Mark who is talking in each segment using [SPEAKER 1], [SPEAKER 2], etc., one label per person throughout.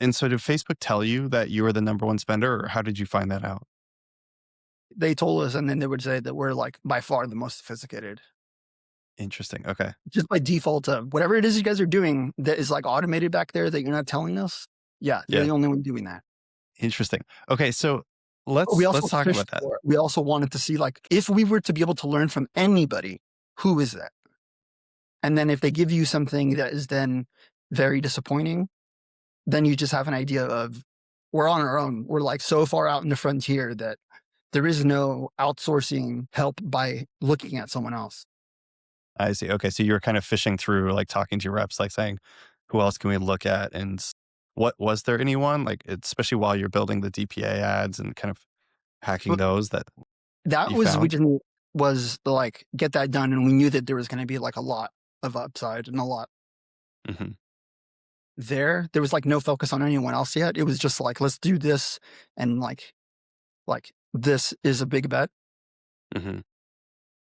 [SPEAKER 1] And so did Facebook tell you that you were the number one spender, or how did you find that out?
[SPEAKER 2] They told us, and then they would say that we're like by far the most sophisticated.
[SPEAKER 1] Interesting. Okay.
[SPEAKER 2] Just by default of whatever it is you guys are doing that is like automated back there that you're not telling us. Yeah, you're
[SPEAKER 1] Yeah.
[SPEAKER 2] the only one doing that.
[SPEAKER 1] Interesting. Okay. So
[SPEAKER 2] But we
[SPEAKER 1] let's
[SPEAKER 2] also
[SPEAKER 1] talk about
[SPEAKER 2] fished
[SPEAKER 1] that.
[SPEAKER 2] for it. We also wanted to see like if we were to be able to learn from anybody, who is that? And then if they give you something that is then very disappointing, then you just have an idea of we're on our own. We're like so far out in the frontier that there is no outsourcing help by looking at someone else.
[SPEAKER 1] I see. Okay. So you were kind of fishing through, like talking to your reps, like saying, who else can we look at? And what was there anyone like, especially while you're building the DPA ads and kind of hacking
[SPEAKER 2] But
[SPEAKER 1] those that
[SPEAKER 2] that
[SPEAKER 1] you
[SPEAKER 2] was we
[SPEAKER 1] found?
[SPEAKER 2] didn't was the, like get that done, and we knew that there was going to be like a lot of upside and a lot
[SPEAKER 1] Hmm.
[SPEAKER 2] there. There was like no focus on anyone else yet. It was just like let's do this, and like this is a big bet.
[SPEAKER 1] Hmm.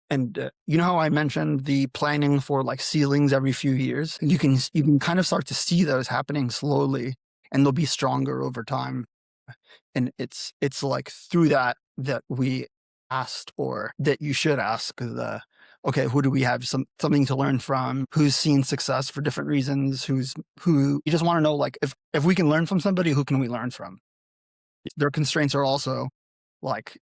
[SPEAKER 2] And you know how I mentioned the planning for like ceilings every few years? You can kind of start to see those happening slowly, and they'll be stronger over time. And it's like through that we asked, or that you should ask the okay, who do we have something to learn from? Who's seen success for different reasons? Who you just want to know like if we can learn from somebody, who can we learn from? Their constraints are also like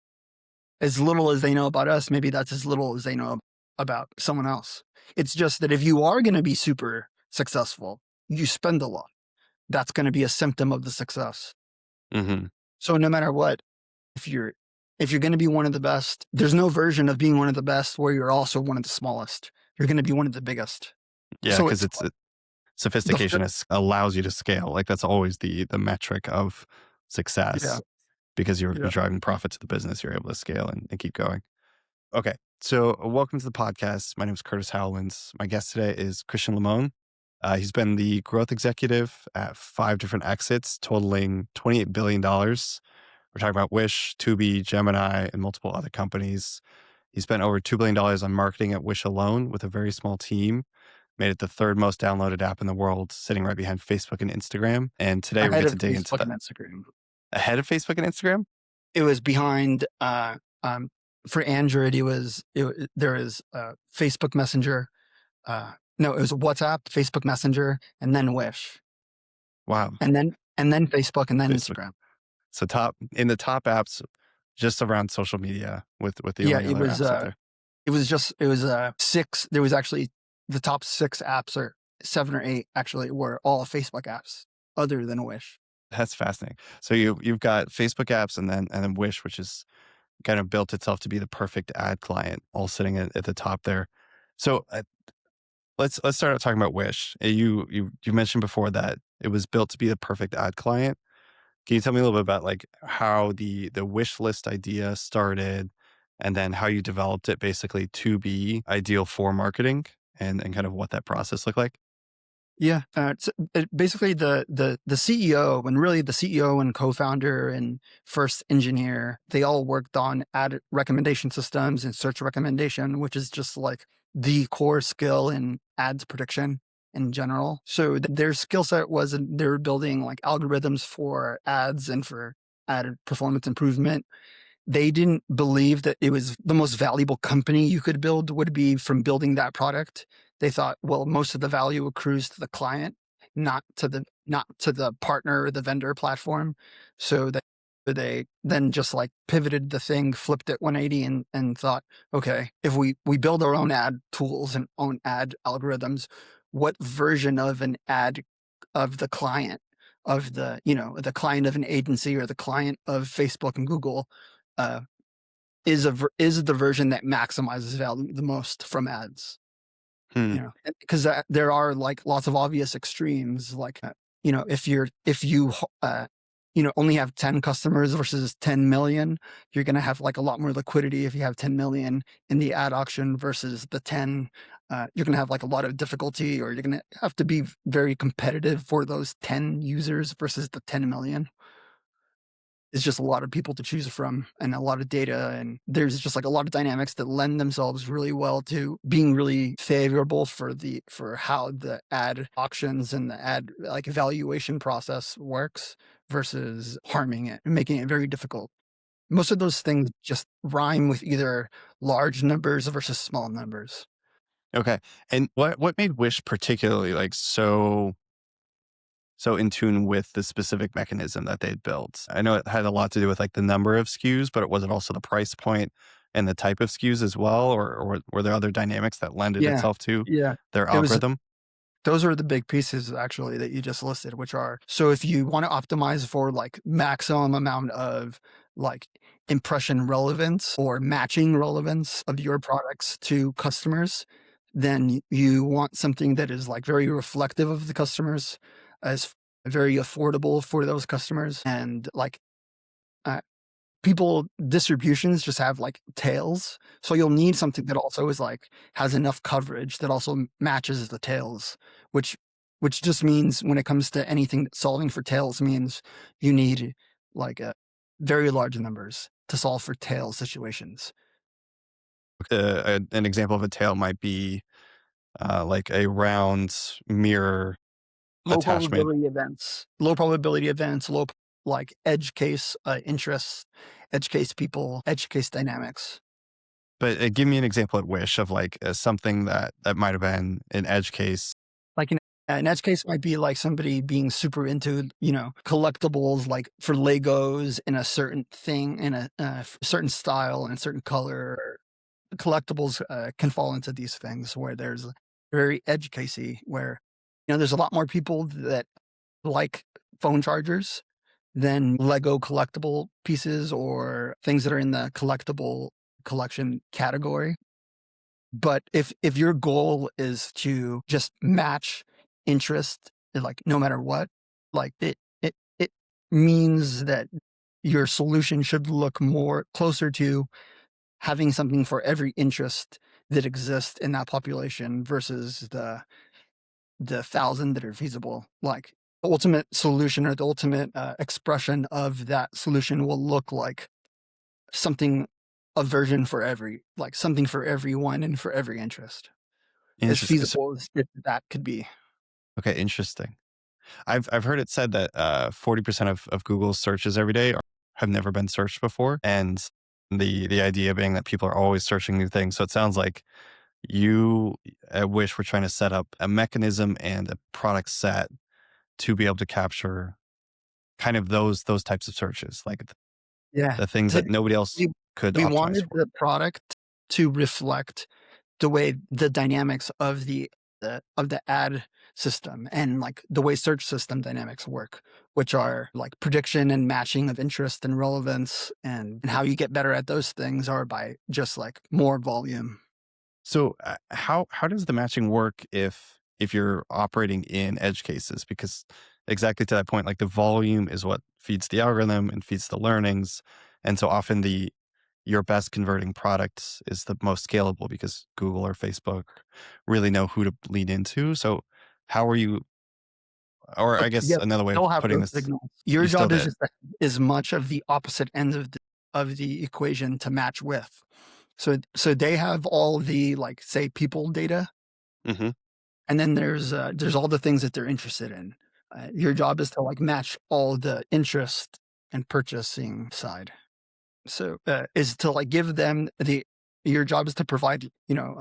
[SPEAKER 2] as little as they know about us, maybe that's as little as they know about someone else. It's just that if you are going to be super successful, you spend a lot. That's going to be a symptom of the success.
[SPEAKER 1] Hmm.
[SPEAKER 2] So no matter what, if you're if you're going to be one of the best, there's no version of being one of the best where you're also one of the smallest. You're going to be one of the biggest.
[SPEAKER 1] Yeah.
[SPEAKER 2] So
[SPEAKER 1] Cause
[SPEAKER 2] it's
[SPEAKER 1] it's
[SPEAKER 2] the
[SPEAKER 1] sophistication allows you to scale. Like that's always the metric of
[SPEAKER 2] yeah,
[SPEAKER 1] success because you're
[SPEAKER 2] yeah.
[SPEAKER 1] driving profit to the business. You're able to scale and keep going. Okay. So welcome to the podcast. My name is Curtis Howlands. My guest today is Christian Limon. He's been the growth executive at 5 different exits totaling $28 billion. We're talking about Wish, Tubi, Gemini, and multiple other companies. He spent over $2 billion on marketing at Wish alone with a very small team, made it the third most downloaded app in the world, sitting right behind Facebook and Instagram. And today we
[SPEAKER 2] Ahead
[SPEAKER 1] get
[SPEAKER 2] of
[SPEAKER 1] to dig into
[SPEAKER 2] Facebook
[SPEAKER 1] that.
[SPEAKER 2] and Instagram.
[SPEAKER 1] Ahead of Facebook and Instagram?
[SPEAKER 2] It was behind for Android. There is Facebook Messenger. No, it was WhatsApp, Facebook Messenger, and then Wish,
[SPEAKER 1] Wow.
[SPEAKER 2] and then Facebook, and then
[SPEAKER 1] Facebook.
[SPEAKER 2] Instagram.
[SPEAKER 1] So top in the top apps just around social media with the
[SPEAKER 2] Yeah,
[SPEAKER 1] only other apps up there.
[SPEAKER 2] it was six. There was actually the top six apps, or seven or eight actually, were all Facebook apps other than Wish.
[SPEAKER 1] That's fascinating. So you've got Facebook apps and then Wish, which is kind of built itself to be the perfect ad client, all sitting at the top there. So let's start out talking about Wish. You mentioned before that it was built to be the perfect ad client. Can you tell me a little bit about like how the wish list idea started and then how you developed it basically to be ideal for marketing and kind of what that process looked like?
[SPEAKER 2] Yeah, basically the CEO, and really the CEO and co-founder and first engineer, they all worked on ad recommendation systems and search recommendation, which is just like the core skill in ads prediction in general. So their skill set was they were building like algorithms for ads and for ad performance improvement. They didn't believe that it was the most valuable company you could build would be from building that product. They thought, well, most of the value accrues to the client, not to the partner or the vendor platform. So they then just like pivoted the thing, flipped it 180, and thought, okay, if we build our own ad tools and own ad algorithms, what version of an ad of the client of the client of an agency or the client of Facebook and Google uh, is the version that maximizes value the most from ads.
[SPEAKER 1] Hmm.
[SPEAKER 2] Because there are like lots of obvious extremes. Like if you only have 10 customers versus 10 million, you're going to have like a lot more liquidity if you have 10 million in the ad auction versus the 10. You're going to have like a lot of difficulty, or you're going to have to be very competitive for those 10 users versus the 10 million. it's just a lot of people to choose from and a lot of data. And there's just like a lot of dynamics that lend themselves really well to being really favorable for how the ad auctions and the ad like evaluation process works versus harming it and making it very difficult. Most of those things just rhyme with either large numbers versus small numbers.
[SPEAKER 1] Okay. And what made Wish particularly like so in tune with the specific mechanism that they'd built? I know it had a lot to do with like the number of SKUs, but was it also the price point and the type of SKUs as well? Or were there other dynamics that lended
[SPEAKER 2] Yeah.
[SPEAKER 1] itself to
[SPEAKER 2] Yeah.
[SPEAKER 1] their
[SPEAKER 2] It was
[SPEAKER 1] algorithm?
[SPEAKER 2] Those are the big pieces actually that you just listed, which are so if you want to optimize for like maximum amount of like impression relevance or matching relevance of your products to customers, then you want something that is like very reflective of the customers, as very affordable for those customers, and like uh, people distributions just have like tails. So you'll need something that also is like has enough coverage that also matches the tails, which which just means when it comes to anything solving for tails means you need like very large numbers to solve for tail situations.
[SPEAKER 1] An example of a tail might be like a round mirror attachment.
[SPEAKER 2] Low probability events, like edge case interests, edge case people, edge case dynamics.
[SPEAKER 1] But give me an example at Wish of like something that might have been an edge case.
[SPEAKER 2] Like an edge case might be like somebody being super into, collectibles, like for Legos in a certain thing, in a certain style and a certain color. Collectibles can fall into these things where there's very edge casey, where there's a lot more people that like phone chargers than Lego collectible pieces or things that are in the collectible collection category. But if your goal is to just match interest, like no matter what, like it means that your solution should look more closer to having something for every interest that exists in that population versus the thousand that are feasible. Like the ultimate solution or the ultimate expression of that solution will look like something, a version for something for everyone and for every interest. As
[SPEAKER 1] Interesting. So,
[SPEAKER 2] feasible as if that could be.
[SPEAKER 1] okay, interesting. I've heard it said that 40% of Google's searches every day have never been searched before, and the idea being that people are always searching new things. So it sounds like you at Wish were trying to set up a mechanism and a product set to be able to capture kind of those types of searches, like
[SPEAKER 2] Yeah.
[SPEAKER 1] the things
[SPEAKER 2] So
[SPEAKER 1] that nobody else
[SPEAKER 2] we
[SPEAKER 1] could
[SPEAKER 2] we
[SPEAKER 1] optimize
[SPEAKER 2] wanted
[SPEAKER 1] for.
[SPEAKER 2] the product to reflect the way the dynamics of the ad system and like the way search system dynamics work, which are like prediction and matching of interest and relevance, and how you get better at those things are by just like more volume.
[SPEAKER 1] So how does the matching work if you're operating in edge cases? Because exactly to that point, like the volume is what feeds the algorithm and feeds the learnings, and so often the your best converting product is the most scalable because Google or Facebook really know who to lean into. So how are you? Or I
[SPEAKER 2] Okay,
[SPEAKER 1] guess
[SPEAKER 2] yeah,
[SPEAKER 1] another way of
[SPEAKER 2] they'll have
[SPEAKER 1] putting
[SPEAKER 2] those
[SPEAKER 1] this,
[SPEAKER 2] signals. Your
[SPEAKER 1] you still
[SPEAKER 2] job is
[SPEAKER 1] did.
[SPEAKER 2] just as much of the opposite ends of the equation to match with. So they have all the like say people data,
[SPEAKER 1] Hmm.
[SPEAKER 2] and then there's all the things that they're interested in. Your job is to like match all the interest and purchasing side. So is to like give them the your job is to provide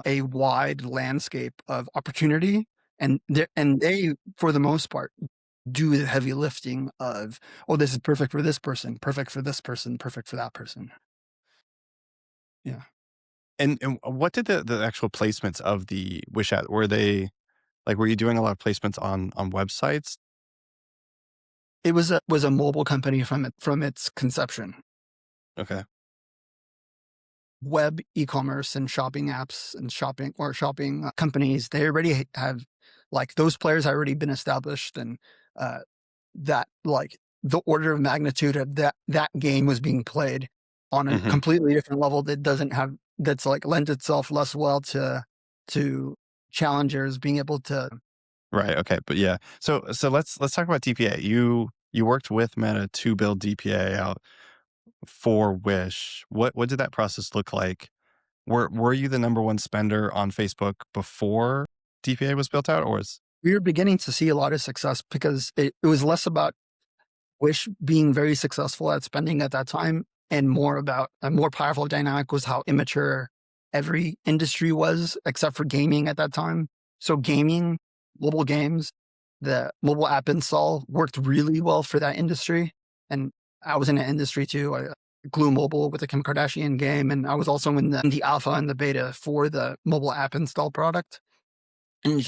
[SPEAKER 2] a wide landscape of opportunity, and they for the most part do the heavy lifting of, oh, this is perfect for this person, perfect for this person, perfect for that person. Yeah.
[SPEAKER 1] And what did the actual placements of the Wish ad were they like? Were you doing a lot of placements on websites?
[SPEAKER 2] It was a mobile company from its conception.
[SPEAKER 1] Okay.
[SPEAKER 2] Web e-commerce and shopping apps and shopping companies, they already have like those players have already been established, and uh, that like the order of magnitude of that game was being played on a
[SPEAKER 1] Hmm.
[SPEAKER 2] completely different level that doesn't have that's like lends itself less well to challengers being able to.
[SPEAKER 1] Right. Okay. But yeah. So let's talk about DPA. You worked with Meta to build DPA out. for Wish, what did that process look like? Were you the number one spender on Facebook before DPA was built out, or was
[SPEAKER 2] We were beginning to see a lot of success because it was less about Wish being very successful at spending at that time and more about a more powerful dynamic was how immature every industry was, except for gaming at that time. So gaming, mobile games, the mobile app install worked really well for that industry. And I was in the industry too. I Glue Mobile with the Kim Kardashian game, and I was also in the alpha and the beta for the mobile app install product. And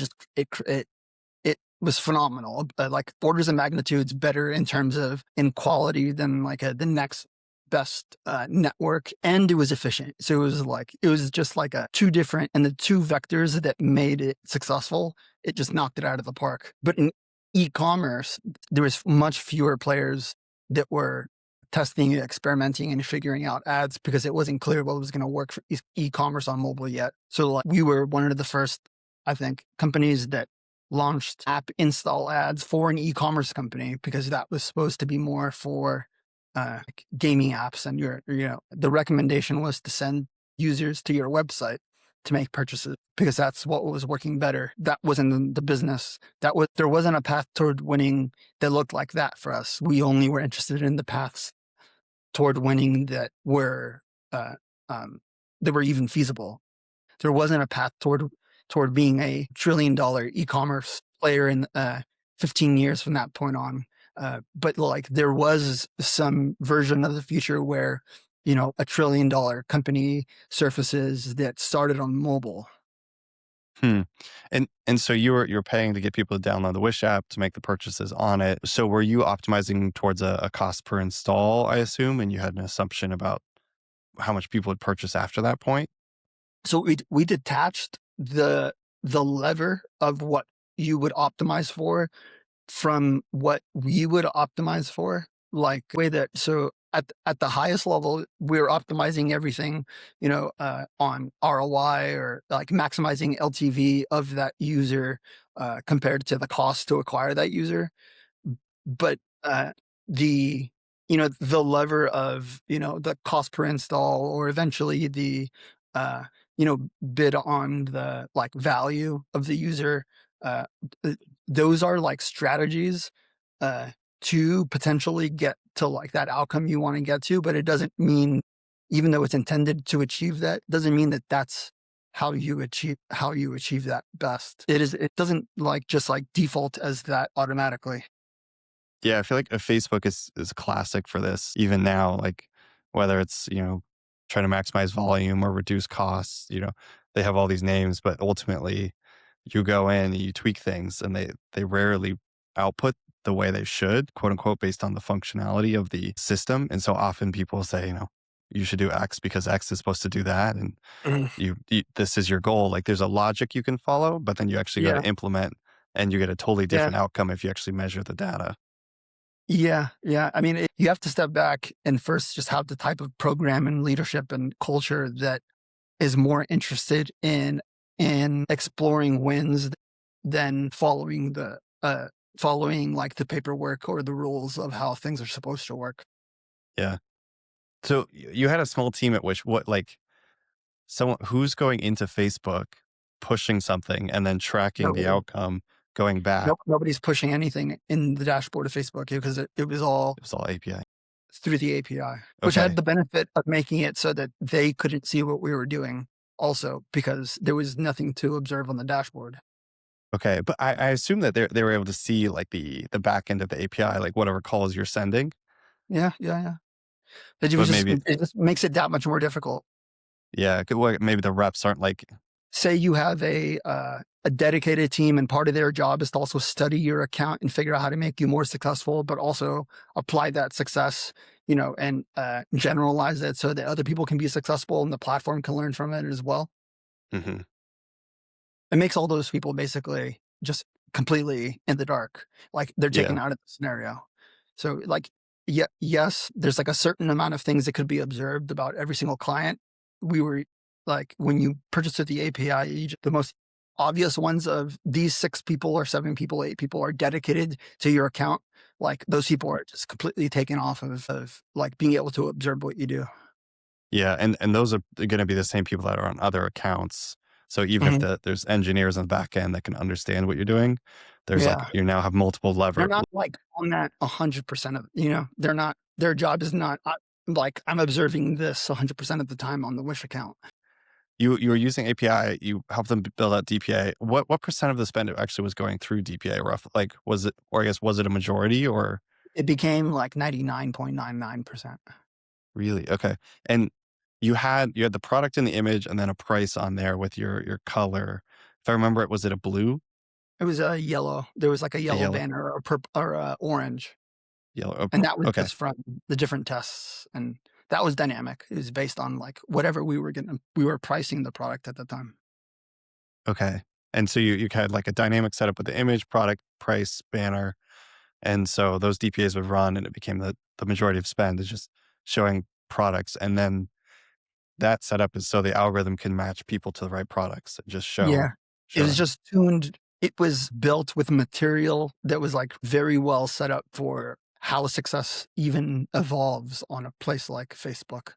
[SPEAKER 2] it was phenomenal, like orders of magnitudes better in terms of in quality than like the next best network, and it was efficient. So it was just like a two different and the two vectors that made it successful. It just knocked it out of the park. But in e-commerce, there was much fewer players that were testing, experimenting, and figuring out ads because it wasn't clear what was going to work for e-commerce on mobile yet. So like we were one of the first, I think, companies that launched app install ads for an e-commerce company because that was supposed to be more for like gaming apps. And the recommendation was to send users to your website to make purchases because that's what was working better. That wasn't the business. There wasn't a path toward winning that looked like that for us. We only were interested in the paths toward winning uh, that were even feasible. There wasn't a path toward being a $1 trillion e-commerce player in 15 years from that point on. But like there was some version of the future where, $1 trillion company surfaces that started on mobile.
[SPEAKER 1] Hmm. And so you're paying to get people to download the Wish app to make the purchases on it. So were you optimizing towards a cost per install, I assume, and you had an assumption about how much people would purchase after that point?
[SPEAKER 2] So we detached the lever of what you would optimize for from what we would optimize for. Like way that so at the highest level, we're optimizing everything, on ROI or like maximizing LTV of that user compared to the cost to acquire that user. But the the lever of the cost per install or eventually the uh bid on the like value of the user, uh those are like strategies uh to potentially get to like that outcome you want to get to, but it doesn't mean, even though it's intended to achieve that, doesn't mean that that's how you achieve that best. It doesn't like just like default as that automatically.
[SPEAKER 1] Yeah, I feel like Facebook is classic for this even now, like whether it's, trying to maximize volume or reduce costs, they have all these names, but ultimately you go in and you tweak things and they rarely output the way they should, quote unquote, based on the functionality of the system. And so often people say, you should do X because X is supposed to do that. And
[SPEAKER 2] Mhm.
[SPEAKER 1] this is your goal. Like there's a logic you can follow, but then you actually go
[SPEAKER 2] Yeah.
[SPEAKER 1] to implement and you get a totally
[SPEAKER 2] Yeah.
[SPEAKER 1] different outcome if you actually measure the data.
[SPEAKER 2] Yeah, yeah. I mean, you have to step back and first just have the type of program and leadership and culture that is more interested in exploring wins than following like the paperwork or the rules of how things are supposed to work.
[SPEAKER 1] Yeah. So you had a small team at which what like someone who's going into Facebook, pushing something and then tracking the
[SPEAKER 2] Nobody,
[SPEAKER 1] outcome, going back.
[SPEAKER 2] nope, nobody's pushing anything in the dashboard of Facebook because it was all
[SPEAKER 1] It was all API.
[SPEAKER 2] through the API, which had
[SPEAKER 1] Okay.
[SPEAKER 2] the benefit of making it so that they couldn't see what we were doing also because there was nothing to observe on the dashboard.
[SPEAKER 1] Okay. But I assume that they were able to see like the back end of the API, like whatever calls you're sending.
[SPEAKER 2] Yeah, yeah, yeah.
[SPEAKER 1] But maybe
[SPEAKER 2] It just makes it that much more difficult.
[SPEAKER 1] yeah, maybe the reps aren't like
[SPEAKER 2] Say you have a dedicated team and part of their job is to also study your account and figure out how to make you more successful, but also apply that success, and generalize it so that other people can be successful and the platform can learn from it as well.
[SPEAKER 1] mhm,
[SPEAKER 2] It makes all those people basically just completely in the dark, like they're
[SPEAKER 1] yeah.
[SPEAKER 2] taken out of the scenario. So like, yeah, yes, there's like a certain amount of things that could be observed about every single client. We were like, when you purchase with the API, the most obvious ones of these 6 people or 7 people, 8 people are dedicated to your account. like those people are just completely taken off of like being able to observe what you do.
[SPEAKER 1] Yeah, and those are going to be the same people that are on other accounts. So even if
[SPEAKER 2] Mhm.
[SPEAKER 1] there's engineers on the back end that can understand what you're doing, there's like
[SPEAKER 2] Yeah.
[SPEAKER 1] you now have multiple
[SPEAKER 2] They're
[SPEAKER 1] lever.
[SPEAKER 2] not like on that 100% of, they're not, their job is not like I'm observing this 100% of the time on the Wish account.
[SPEAKER 1] You were using API. You helped them build out DPA. What percent of the spend actually was going through DPA? Rough, like was it, or I guess was it a majority or
[SPEAKER 2] It became like 99.99%.
[SPEAKER 1] really? Okay, and you had the product in the image and then a price on there with your color. If I remember, it was it a blue,
[SPEAKER 2] It was a yellow. There was like a
[SPEAKER 1] a
[SPEAKER 2] yellow
[SPEAKER 1] yellow,
[SPEAKER 2] banner or purple or orange.
[SPEAKER 1] yellow?
[SPEAKER 2] And that was
[SPEAKER 1] Okay,
[SPEAKER 2] just from the different tests. And that was dynamic. It was based on like whatever we were pricing the product at the time.
[SPEAKER 1] okay. And so you had like a dynamic setup with the image, product, price, banner. And so those DPAs would run and it became the majority of spend is just showing products. And then that setup is so the algorithm can match people to the right products and just
[SPEAKER 2] Yeah. It
[SPEAKER 1] show
[SPEAKER 2] was
[SPEAKER 1] them.
[SPEAKER 2] just tuned. It was built with material that was like very well set up for how success even evolves on a place like Facebook.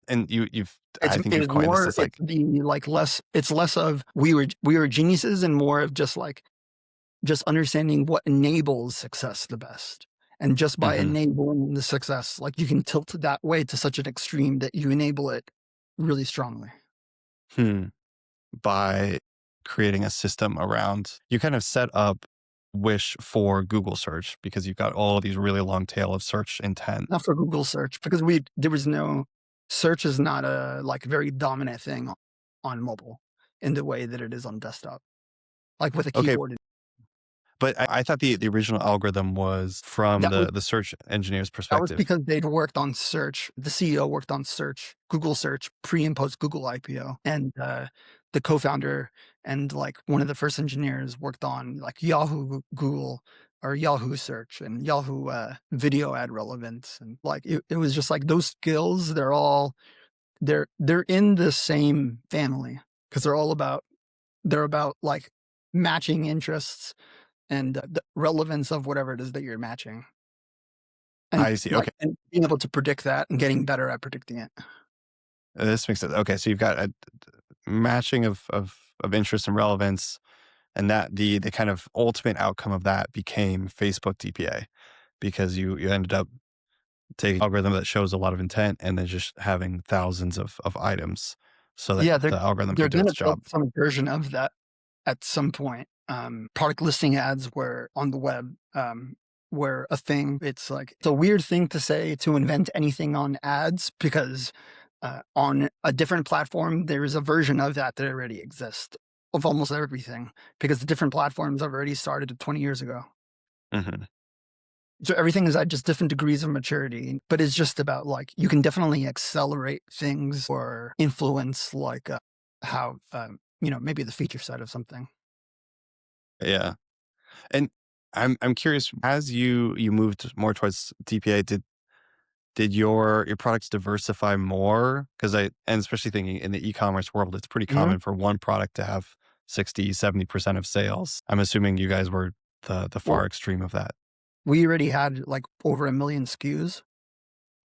[SPEAKER 1] And you've
[SPEAKER 2] It's
[SPEAKER 1] I think
[SPEAKER 2] it
[SPEAKER 1] you've
[SPEAKER 2] was
[SPEAKER 1] coined this
[SPEAKER 2] more
[SPEAKER 1] as
[SPEAKER 2] it's
[SPEAKER 1] like
[SPEAKER 2] the like less it's less of we were geniuses and more of just like just understanding what enables success the best. And just by
[SPEAKER 1] mhm,
[SPEAKER 2] enabling the success, like you can tilt it that way to such an extreme that you enable it really strongly.
[SPEAKER 1] hmm, by creating a system around you kind of set up Wish for Google search because you've got all of these really long tail of search intent.
[SPEAKER 2] Not for Google search because there was no search is not a like very dominant thing on mobile in the way that it is on desktop. Like with a
[SPEAKER 1] Okay,
[SPEAKER 2] keyboard.
[SPEAKER 1] but I thought the original algorithm was from
[SPEAKER 2] That was
[SPEAKER 1] the search engineer's
[SPEAKER 2] That was
[SPEAKER 1] perspective.
[SPEAKER 2] because they'd worked on search. The CEO worked on search, Google search, pre and post Google IPO. And the co-founder and like one of the first engineers worked on like Yahoo Google or Yahoo search and Yahoo video ad relevance. And like it was just like those skills, they're in the same family because they're about like matching interests and the relevance of whatever it is that you're matching. And
[SPEAKER 1] I see.
[SPEAKER 2] like
[SPEAKER 1] Okay.
[SPEAKER 2] and being able to predict that and getting better at predicting it.
[SPEAKER 1] This makes sense. Okay, so you've got a matching of interest and relevance, and that the kind of ultimate outcome of that became Facebook DPA because you ended up taking an algorithm that shows a lot of intent and then just having thousands of items so that
[SPEAKER 2] Yeah,
[SPEAKER 1] the algorithm
[SPEAKER 2] they're
[SPEAKER 1] could do its
[SPEAKER 2] gonna build
[SPEAKER 1] job.
[SPEAKER 2] some version of that at some point. Product listing ads were on the web, were a thing. It's a weird thing to say to invent anything on ads because, on a different platform, there is a version of that that already exists of almost everything because the different platforms have already started 20 years ago.
[SPEAKER 1] Mhm.
[SPEAKER 2] So everything is at just different degrees of maturity, but it's just about like you can definitely accelerate things or influence like how maybe the feature set of something.
[SPEAKER 1] Yeah, and I'm curious as you moved more towards DPA, did your products diversify more? Because and especially thinking in the e-commerce world, it's pretty
[SPEAKER 2] Mhm.
[SPEAKER 1] common for one product to have 60-70% of sales. I'm assuming you guys were the far
[SPEAKER 2] Well,
[SPEAKER 1] extreme of that.
[SPEAKER 2] we already had like over a million SKUs,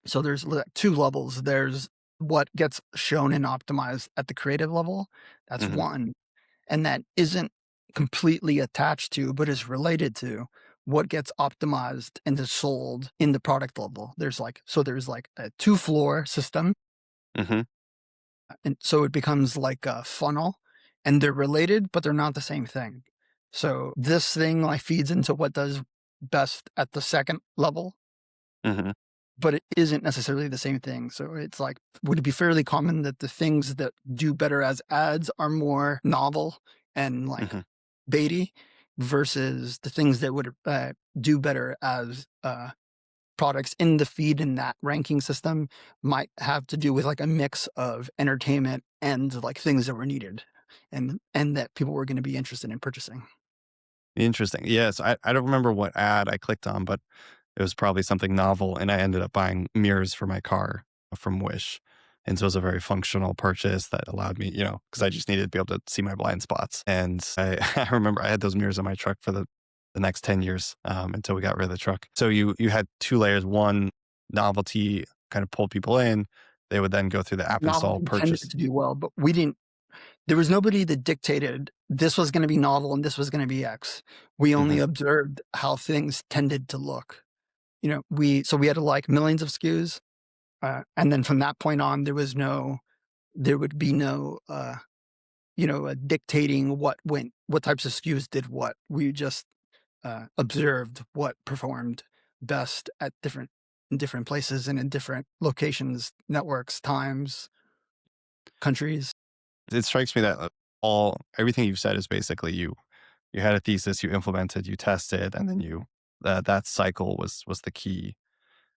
[SPEAKER 2] so there's like two levels. There's what gets shown and optimized at the creative level. That's
[SPEAKER 1] Mhm,
[SPEAKER 2] one, and that isn't completely attached to, but is related to what gets optimized and is sold in the product level. There's like a two floor system.
[SPEAKER 1] mhm,
[SPEAKER 2] And so it becomes like a funnel and they're related, but they're not the same thing. So this thing like feeds into what does best at the second level,
[SPEAKER 1] mhm,
[SPEAKER 2] but it isn't necessarily the same thing. So it's like, would it be fairly common that the things that do better as ads are more novel and like
[SPEAKER 1] mhm.
[SPEAKER 2] baity versus the things that would do better as products in the feed in that ranking system might have to do with like a mix of entertainment and like things that were needed and that people were going to be interested in purchasing.
[SPEAKER 1] Interesting. Yes, I don't remember what ad I clicked on, but it was probably something novel, and I ended up buying mirrors for my car from Wish. And so it was a very functional purchase that allowed me, because I just needed to be able to see my blind spots. And I I remember I had those mirrors on my truck for the next 10 years until we got rid of the truck. So you had two layers. One, novelty kind of pulled people in. They would then go through the app install,
[SPEAKER 2] Novelty tended
[SPEAKER 1] purchase.
[SPEAKER 2] to do well, but we didn't. There was nobody that dictated this was going to be novel and this was going to be X. We only
[SPEAKER 1] Hmm.
[SPEAKER 2] observed how things tended to look. We had like millions of SKUs, and then from that point on, there would be no dictating what types of SKUs did what. We just observed what performed best at in different places and in different locations, networks, times, countries.
[SPEAKER 1] It strikes me that everything you've said is basically you had a thesis, you implemented, you tested, and then that cycle was the key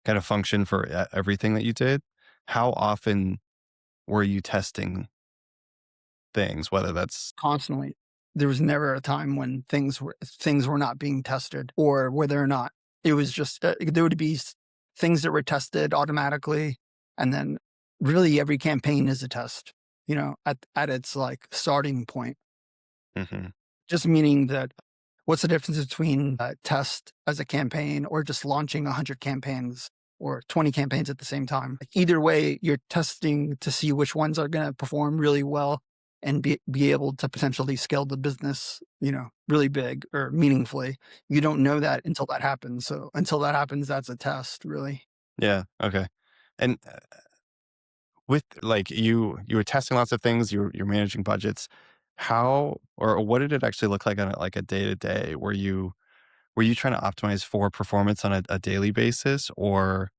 [SPEAKER 1] kind of function for everything that you did. How often were you testing things, whether that's
[SPEAKER 2] Constantly. There was never a time when things were not being tested or whether or not it was just there would be things that were tested automatically, and then really every campaign is a test. At its like starting point,
[SPEAKER 1] Mhm.
[SPEAKER 2] just meaning that what's the difference between a test as a campaign or just launching 100 campaigns or 20 campaigns at the same time? Like, either way, you're testing to see which ones are going to perform really well and be able to potentially scale the business, really big or meaningfully. You don't know that until that happens. So until that happens, that's a test, really.
[SPEAKER 1] Yeah, okay. And with like you were testing lots of things, you're managing budgets. How or what did it actually look like on like a day to day? Were you trying to optimize for performance on a daily basis, or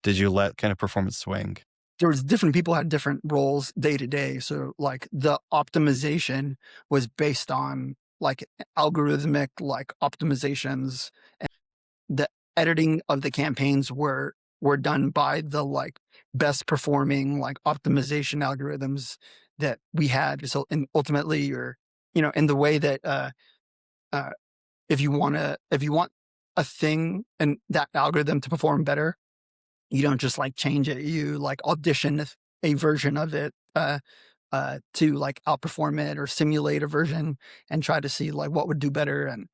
[SPEAKER 1] did you let kind of performance swing?
[SPEAKER 2] There was different people had different roles day to day. So like the optimization was based on like algorithmic like optimizations. The editing of the campaigns were done by the like best performing like optimization algorithms that we had. So and ultimately you're, in the way that uh if you want a thing and that algorithm to perform better, you don't just like change it. You like audition a version of it to like outperform it or simulate a version and try to see like what would do better. And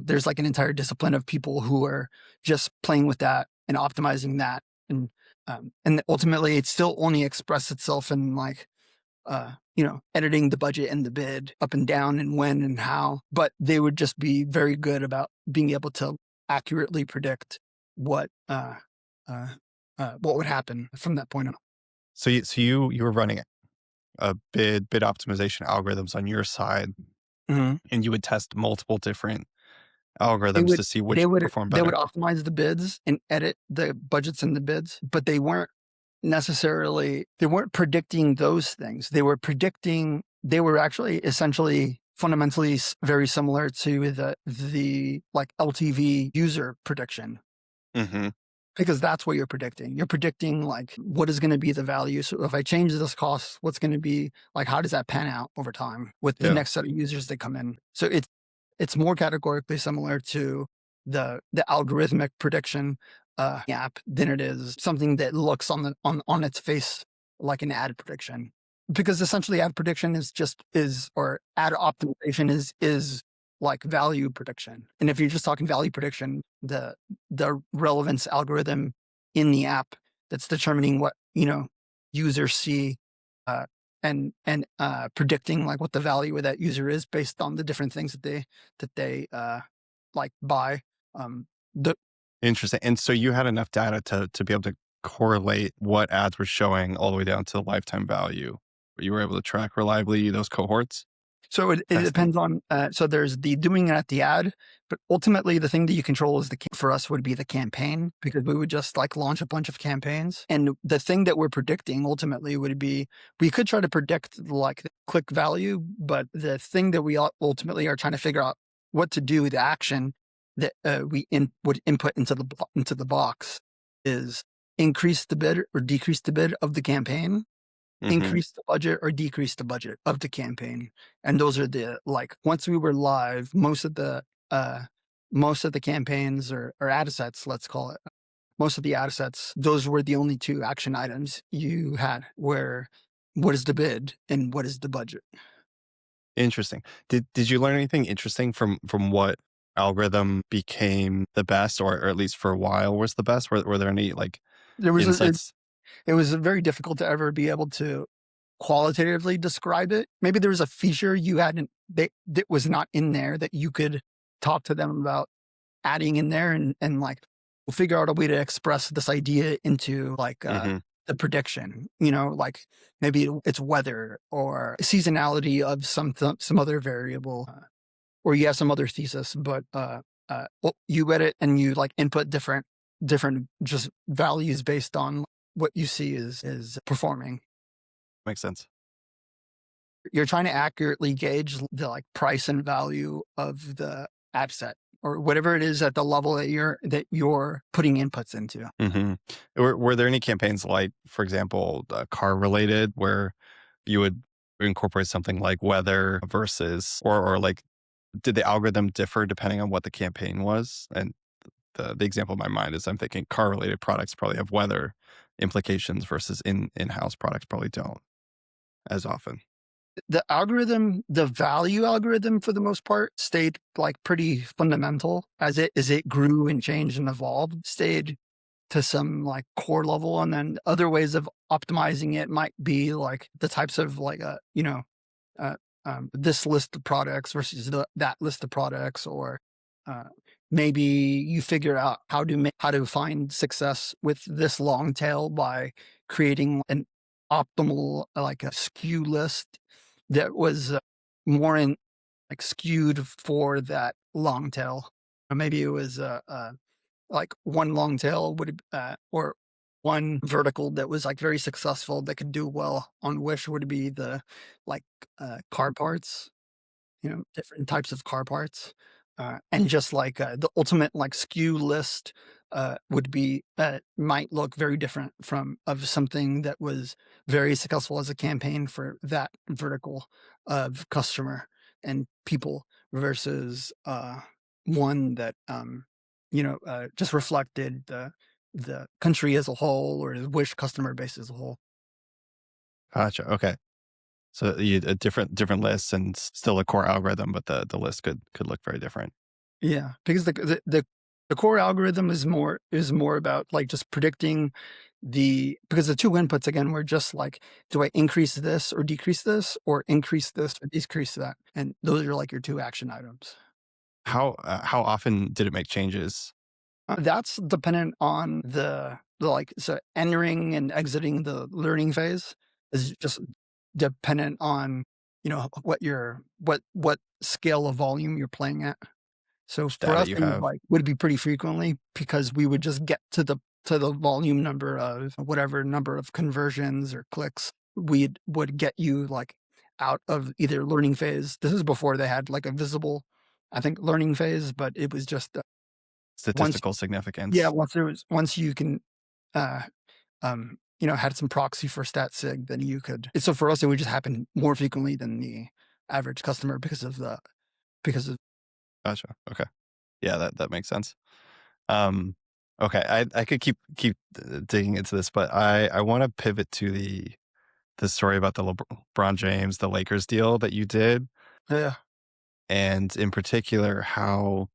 [SPEAKER 2] there's like an entire discipline of people who are just playing with that and optimizing that. And ultimately, it still only express itself in like editing the budget and the bid up and down and when and how. But they would just be very good about being able to accurately predict what uh, uh, what would happen from that point on.
[SPEAKER 1] So you were running a bid optimization algorithms on your side,
[SPEAKER 2] Mhm.
[SPEAKER 1] and you would test multiple different
[SPEAKER 2] They
[SPEAKER 1] algorithms
[SPEAKER 2] would
[SPEAKER 1] to see
[SPEAKER 2] they
[SPEAKER 1] which
[SPEAKER 2] would
[SPEAKER 1] perform
[SPEAKER 2] they would
[SPEAKER 1] better.
[SPEAKER 2] optimize the bids and edit the budgets and the bids, but they weren't predicting those things. They were actually essentially fundamentally very similar to the like LTV user prediction,
[SPEAKER 1] Hmm.
[SPEAKER 2] because that's what you're predicting. You're predicting like what is going to be the value. So if I change this cost, what's going to be like, how does that pan out over time with the
[SPEAKER 1] Yeah.
[SPEAKER 2] next set of users that come in? So it's more categorically similar to the algorithmic prediction app than it is something that looks on its face like an ad prediction. Because essentially ad prediction or ad optimization is like value prediction. And if you're just talking value prediction, the relevance algorithm in the app that's determining what users see uh, and predicting like what the value of that user is based on the different things that they like buy. The
[SPEAKER 1] Interesting. And so you had enough data to be able to correlate what ads were showing all the way down to the lifetime value. You were able to track reliably those cohorts
[SPEAKER 2] So it
[SPEAKER 1] testing.
[SPEAKER 2] depends on, so there's the doing it at the ad, but ultimately the thing that you control is for us would be the campaign, because we would just like launch a bunch of campaigns. And the thing that we're predicting ultimately would be, we could try to predict like the click value, but the thing that we ultimately are trying to figure out what to do, the action that would input into the box is increase the bid or decrease the bid of the campaign,
[SPEAKER 1] Hmm.
[SPEAKER 2] increase the budget or decrease the budget of the campaign. And those are like, once we were live, most of the campaigns or ad sets, let's call it, most of the ad sets, those were the only two action items you had, where what is the bid and what is the budget.
[SPEAKER 1] Interesting. Did you learn anything interesting from what? algorithm became the best, or at least for a while was the best? Were there any like
[SPEAKER 2] There was a,
[SPEAKER 1] insights?
[SPEAKER 2] it was very difficult to ever be able to qualitatively describe it. Maybe there was a feature you hadn't that was not in there that you could talk to them about adding in there, and like we'll figure out a way to express this idea into like
[SPEAKER 1] Hmm.
[SPEAKER 2] the prediction, like maybe it's weather or seasonality of some other variable, or you have some other thesis, but well, you edit and you like input different just values based on what you see is performing.
[SPEAKER 1] Makes sense.
[SPEAKER 2] You're trying to accurately gauge the like price and value of the ad set or whatever it is at the level that you're putting inputs into.
[SPEAKER 1] Hmm. Were there any campaigns like, for example, car related, where you would incorporate something like weather versus, or like, did the algorithm differ depending on what the campaign was? And the example in my mind is I'm thinking car related products probably have weather implications versus in-house products probably don't as often.
[SPEAKER 2] The value algorithm for the most part stayed like pretty fundamental as it grew and changed and evolved, stayed to some like core level. And then other ways of optimizing it might be like the types of like uh, this list of products versus that list of products, or uh, maybe you figure out how to find success with this long tail by creating an optimal like a skew list that was more in like skewed for that long tail. Or maybe it was like one long tail or one vertical that was like very successful that could do well on Wish would be the like car parts, different types of car parts. And just like the ultimate like SKU list would be might look very different from of something that was very successful as a campaign for that vertical of customer and people versus one that just reflected the country as a whole or the Wish customer base as a whole.
[SPEAKER 1] Gotcha. Okay. So you a different lists and still a core algorithm, but the list could look very different.
[SPEAKER 2] Yeah, because the core algorithm is more about like just predicting because the two inputs again were just like, do I increase this or decrease this or increase this or decrease that? And those are like your two action items.
[SPEAKER 1] How often did it make changes?
[SPEAKER 2] That's dependent on the like so entering and exiting the learning phase is just dependent on what scale of volume you're playing at. So for
[SPEAKER 1] Data
[SPEAKER 2] us,
[SPEAKER 1] you
[SPEAKER 2] it
[SPEAKER 1] have.
[SPEAKER 2] would be pretty frequently because we would just get to the volume number of whatever number of conversions or clicks we would get you like out of either learning phase. This is before they had like a visible, I think, learning phase, but it was just once
[SPEAKER 1] Statistical
[SPEAKER 2] yeah,
[SPEAKER 1] significance.
[SPEAKER 2] once you can uh had some proxy for stat sig, then you could. So for us, it would just happen more frequently than the average customer because of
[SPEAKER 1] Gotcha. Okay. Yeah, that makes sense. Um, okay, I could keep digging into this, but I want to pivot to the story about the LeBron James, the Lakers deal that you did,
[SPEAKER 2] yeah.
[SPEAKER 1] and in particular how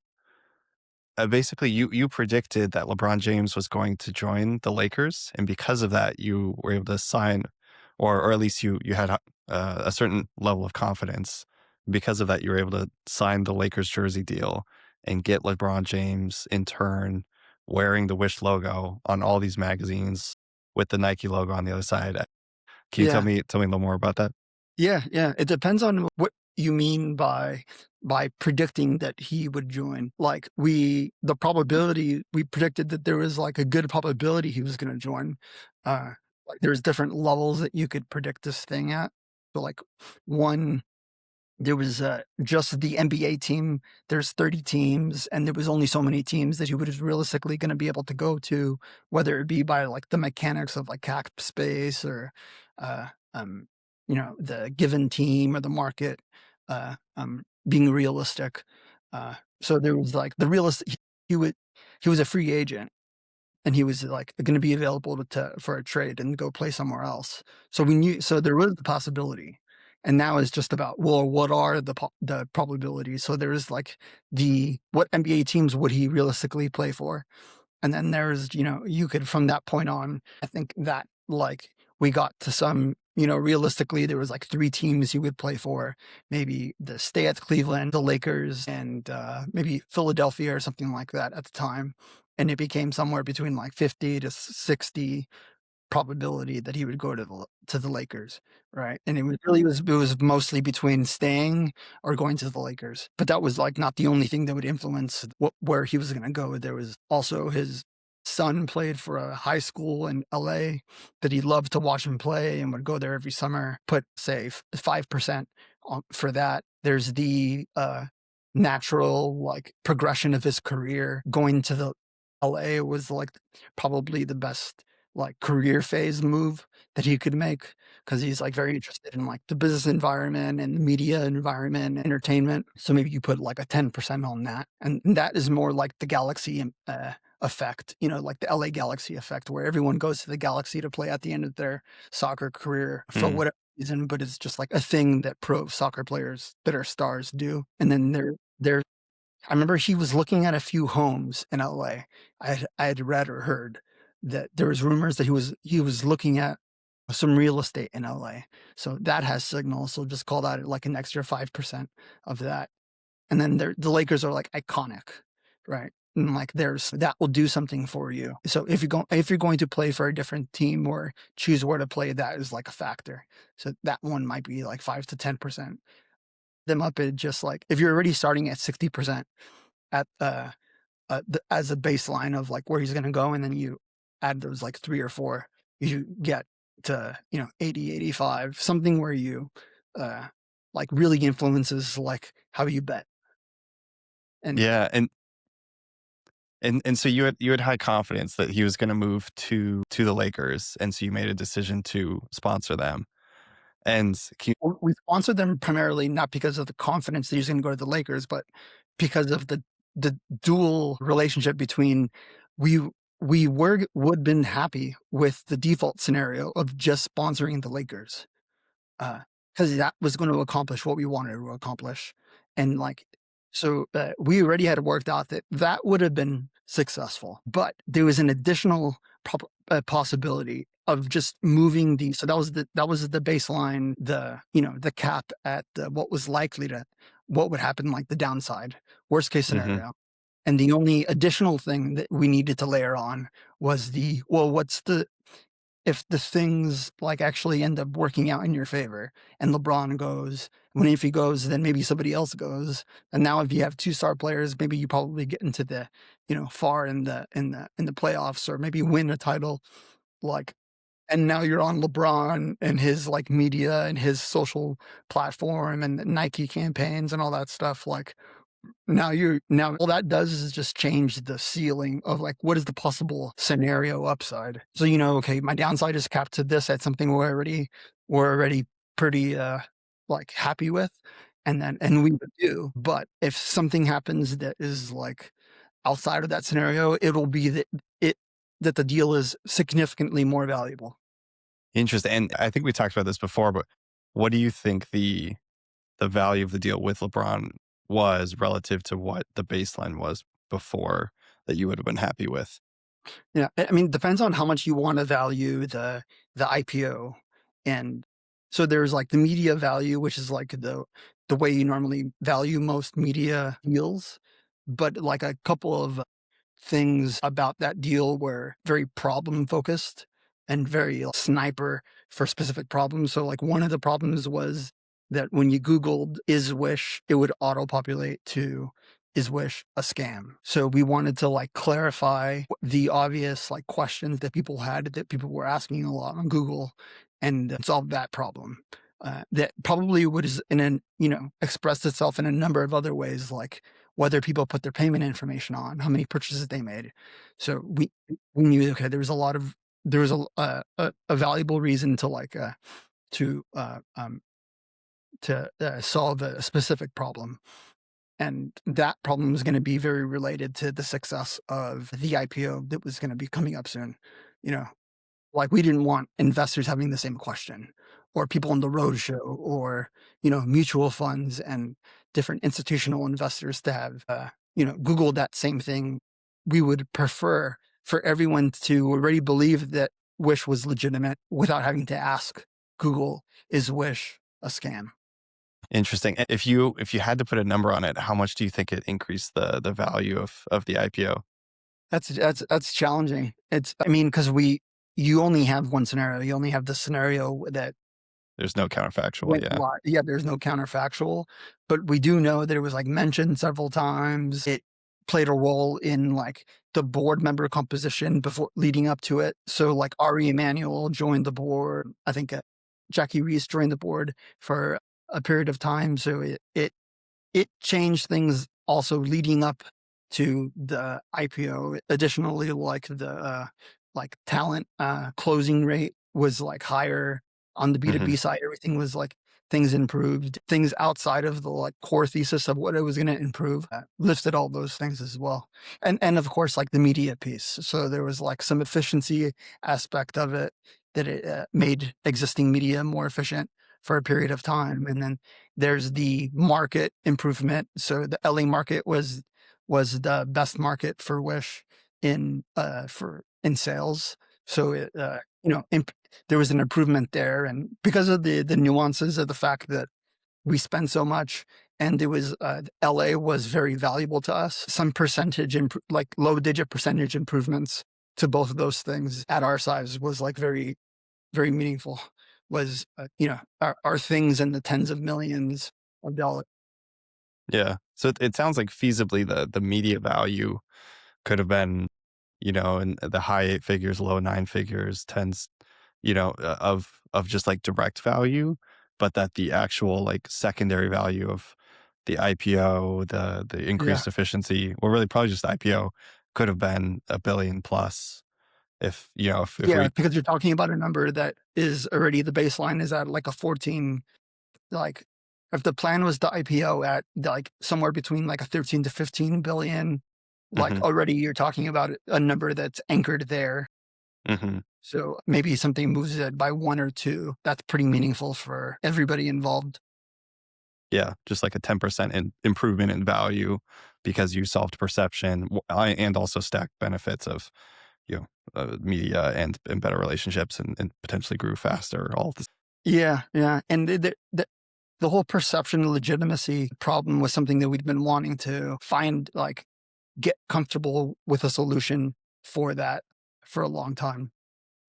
[SPEAKER 1] basically you predicted that LeBron James was going to join the Lakers, and because of that, you were able to sign, or at least you had a certain level of confidence. Because of that, you were able to sign the Lakers jersey deal and get LeBron James in turn wearing the Wish logo on all these magazines with the Nike logo on the other side. Can you
[SPEAKER 2] Yeah.
[SPEAKER 1] tell me a little more about that?
[SPEAKER 2] Yeah, yeah. It depends on what you mean by predicting that he would join. Like the probability we predicted that there was like a good probability he was going to join. Like there's different levels that you could predict this thing at. So like one there was just the NBA team. There's 30 teams, and there was only so many teams that he was realistically going to be able to go to, whether it be by like the mechanics of like cap space or, uh, the given team or the market, being realistic. So there was like the realistic. He would he was a free agent, and he was like going to be available for a trade and go play somewhere else. So we knew. So there was the possibility, And now it's just about, well, what are the probabilities? So there's like what NBA teams would he realistically play for? And then there's, you could from that point on, I think that like we got to some, realistically there was like three teams you would play for, maybe the stay at Cleveland, the Lakers, and maybe Philadelphia or something like that at the time. And it became somewhere between like 50 to 60 probability that he would go to the Lakers, right? And it was mostly between staying or going to the Lakers. But that was like not the only thing that would influence where he was going to go. There was also his son played for a high school in LA that he loved to watch him play and would go there every summer. Put say 5% for that. There's the natural like progression of his career. Going to the LA was like probably the best like career phase move that he could make, because he's like very interested in like the business environment and the media environment, entertainment. So maybe you put like a 10% on that, and that is more like the Galaxy effect, like the LA Galaxy effect, where everyone goes to the Galaxy to play at the end of their soccer career for
[SPEAKER 1] Mm.
[SPEAKER 2] whatever reason, but it's just like a thing that pro soccer players that are stars do. And then there I remember he was looking at a few homes in LA. I had read or heard that there was rumors that he was looking at some real estate in LA. So that has signal. So just call that like an extra 5% of that. And then the Lakers are like iconic, right? And like there's that will do something for you. So if you're going to play for a different team or choose where to play, that is like a factor. So that one might be like 5 to 10%. Them up at just like if you're already starting at 60% at as a baseline of like where he's going to go, and then you add those like three or four, you get to 80, 85, something where you uh like really influences like how you bet. And
[SPEAKER 1] Yeah, and so you had high confidence that he was going to move to the Lakers, and so you made a decision to sponsor them. And
[SPEAKER 2] we sponsored them primarily not because of the confidence that he's going to go to the Lakers, but because of the dual relationship between we would been happy with the default scenario of just sponsoring the Lakers, because that was going to accomplish what we wanted to accomplish. And like, so we already had worked out that that would have been successful, but there was an additional possibility of just moving so that was the baseline, the cap at what was likely what would happen, like the downside, worst case
[SPEAKER 1] Mhm.
[SPEAKER 2] scenario. And the only additional thing that we needed to layer on was what's the if the things like actually end up working out in your favor and LeBron goes, if he goes, then maybe somebody else goes. And now if you have two star players, maybe you probably get into the, far in the playoffs, or maybe win a title. Like, and now you're on LeBron and his like media and his social platform and Nike campaigns and all that stuff. Like, now all that does is just change the ceiling of like what is the possible scenario upside. So okay, my downside is capped to this at something we're already pretty like happy with, and we would do. But if something happens that is like outside of that scenario, it'll be that the deal is significantly more valuable.
[SPEAKER 1] Interesting. And I think we talked about this before, but what do you think the value of the deal with LeBron was relative to what the baseline was before that you would have been happy with?
[SPEAKER 2] Yeah, I mean, depends on how much you want to value the IPO. And so there's like the media value, which is like the way you normally value most media deals. But like a couple of things about that deal were very problem focused and very sniper for specific problems. So like one of the problems was that when you Googled "is Wish," it would auto populate to "is Wish a scam?" So we wanted to like clarify the obvious like questions that people had, that people were asking a lot on Google, and solve that problem. That probably would expressed itself in a number of other ways, like whether people put their payment information on, how many purchases they made. So we knew, okay, there was a valuable reason to like to solve a specific problem, and that problem is going to be very related to the success of the IPO that was going to be coming up soon. You know, like we didn't want investors having the same question or people on the roadshow, or mutual funds and different institutional investors to have Googled that same thing. We would prefer for everyone to already believe that Wish was legitimate without having to ask Google, is Wish a scam?
[SPEAKER 1] Interesting. If you had to put a number on it, how much do you think it increased the value of the IPO?
[SPEAKER 2] That's challenging. I mean, because you only have one scenario. You only have the scenario that
[SPEAKER 1] There's no counterfactual.
[SPEAKER 2] went
[SPEAKER 1] Yeah.
[SPEAKER 2] live. Yeah, there's no counterfactual, but we do know that it was like mentioned several times. It played a role in like the board member composition before leading up to it. So like Ari Emanuel joined the board. I think Jackie Reese joined the board for a period of time. So it changed things also leading up to the IPO. Additionally, like the like talent closing rate was like higher on the
[SPEAKER 1] Hmm.
[SPEAKER 2] B2B side. Everything was like things improved. Things outside of the like core thesis of what it was going to improve lifted all those things as well. And of course, like the media piece. So there was like some efficiency aspect of it that it made existing media more efficient for a period of time. And then there's the market improvement. So the LA market was the best market for Wish in sales. So it there was an improvement there, and because of the nuances of the fact that we spent so much, and it was LA was very valuable to us. Some like low digit percentage improvements to both of those things at our size was like very very meaningful. Was are things in the tens of millions of dollars.
[SPEAKER 1] Yeah. So it sounds like feasibly the media value could have been, in the high eight figures, low nine figures, tens, of just like direct value, but that the actual like secondary value of the IPO, the
[SPEAKER 2] Yeah.
[SPEAKER 1] increased efficiency, or really probably just IPO, could have been a billion plus if
[SPEAKER 2] Yeah,
[SPEAKER 1] we.
[SPEAKER 2] because you're talking about a number that is already the baseline is at like a 14, like if the plan was the IPO at like somewhere between like a 13 to 15 billion, like
[SPEAKER 1] Mhm,
[SPEAKER 2] already you're talking about a number that's anchored there.
[SPEAKER 1] mhm.
[SPEAKER 2] So maybe something moves it by one or two. That's pretty meaningful for everybody involved.
[SPEAKER 1] Yeah, just like a 10% improvement in value because you solved perception and also stacked benefits of, media and better relationships and potentially grew faster. All this.
[SPEAKER 2] Yeah, yeah. And the whole perception legitimacy problem was something that we'd been wanting to find, like, get comfortable with a solution for that for a long time.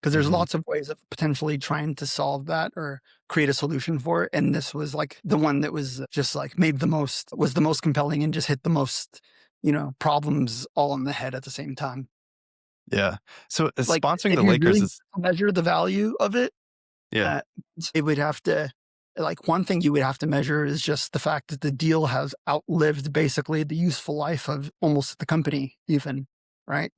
[SPEAKER 2] Because there's
[SPEAKER 1] Hmm.
[SPEAKER 2] lots of ways of potentially trying to solve that or create a solution for it. And this was like the one that was just like was the most compelling and just hit the most, problems all on the head at the same time.
[SPEAKER 1] Yeah. So
[SPEAKER 2] Like
[SPEAKER 1] sponsoring
[SPEAKER 2] if
[SPEAKER 1] the
[SPEAKER 2] you
[SPEAKER 1] Lakers
[SPEAKER 2] really
[SPEAKER 1] is.
[SPEAKER 2] measure the value of it,
[SPEAKER 1] Yeah.
[SPEAKER 2] Uh, it would have to like, one thing you would have to measure is just the fact that the deal has outlived basically the useful life of almost the company even, right?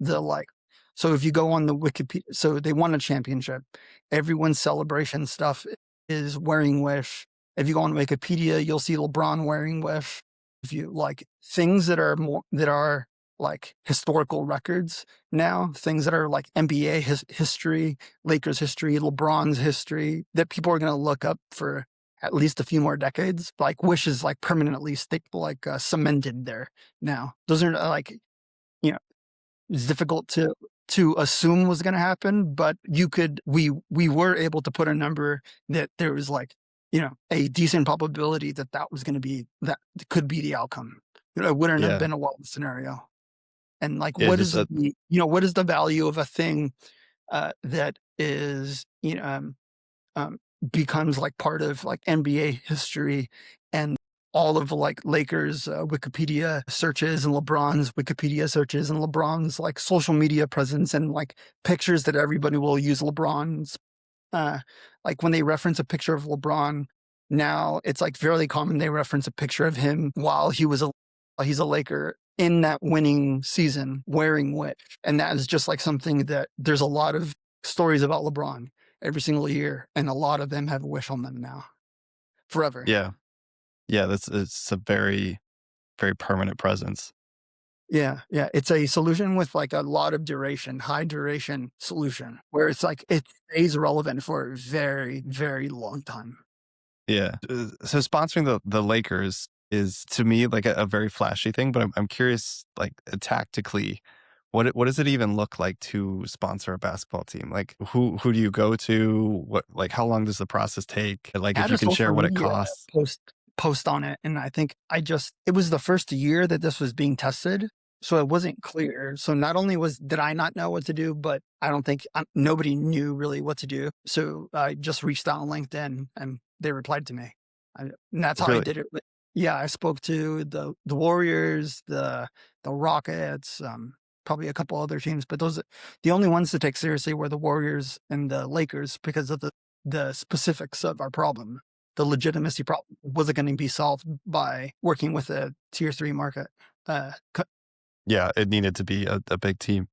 [SPEAKER 2] So if you go on the Wikipedia, so they won a championship. Everyone's celebration stuff is wearing Wish. If you go on Wikipedia, you'll see LeBron wearing Wish. If you like things that are like historical records now, things that are like NBA history, Lakers history, LeBron's history that people are going to look up for at least a few more decades. Like Wish is like permanently cemented there now. Those are you know, it's difficult to assume was going to happen, but we were able to put a number that there was like, a decent probability that that was going to be, that could be the outcome. It wouldn't have
[SPEAKER 1] Yeah.
[SPEAKER 2] been a wild scenario. And like,
[SPEAKER 1] Yeah. Just
[SPEAKER 2] what is the value of a thing that is, um, becomes like part of like NBA history and all of like Lakers Wikipedia searches and LeBron's Wikipedia searches and LeBron's like social media presence and like pictures that everybody will use LeBron's uh, like when they reference a picture of LeBron now, it's like fairly common they reference a picture of him while he's a Laker in that winning season wearing which. And that is just like something that there's a lot of stories about LeBron every single year, and a lot of them have a wish on them now forever.
[SPEAKER 1] yeah. Yeah. It's a very, very permanent presence.
[SPEAKER 2] Yeah, yeah, it's a solution with, like, a lot of duration, high duration solution, where it's like it stays relevant for a very, very long time.
[SPEAKER 1] Yeah. So sponsoring the Lakers is to me like a very flashy thing, but I'm curious, like tactically, what does it even look like to sponsor a basketball team? Like who do you go to? What like how long does the process take? Like if
[SPEAKER 2] Had
[SPEAKER 1] you
[SPEAKER 2] a
[SPEAKER 1] can
[SPEAKER 2] social
[SPEAKER 1] share what it
[SPEAKER 2] media
[SPEAKER 1] costs.
[SPEAKER 2] post on it, and I think it was the first year that this was being tested, so it wasn't clear. So not only did I not know what to do, but I don't think nobody knew really what to do. So I just reached out on LinkedIn, and they replied to me, and that's how I
[SPEAKER 1] Really?
[SPEAKER 2] did it. But yeah, I spoke to the Warriors, the Rockets, probably a couple other teams, but the only ones to take seriously were the Warriors and the Lakers because of the specifics of our problem. The legitimacy problem wasn't gonna be solved by working with a tier 3 market. Co
[SPEAKER 1] Yeah, it needed to be a big team.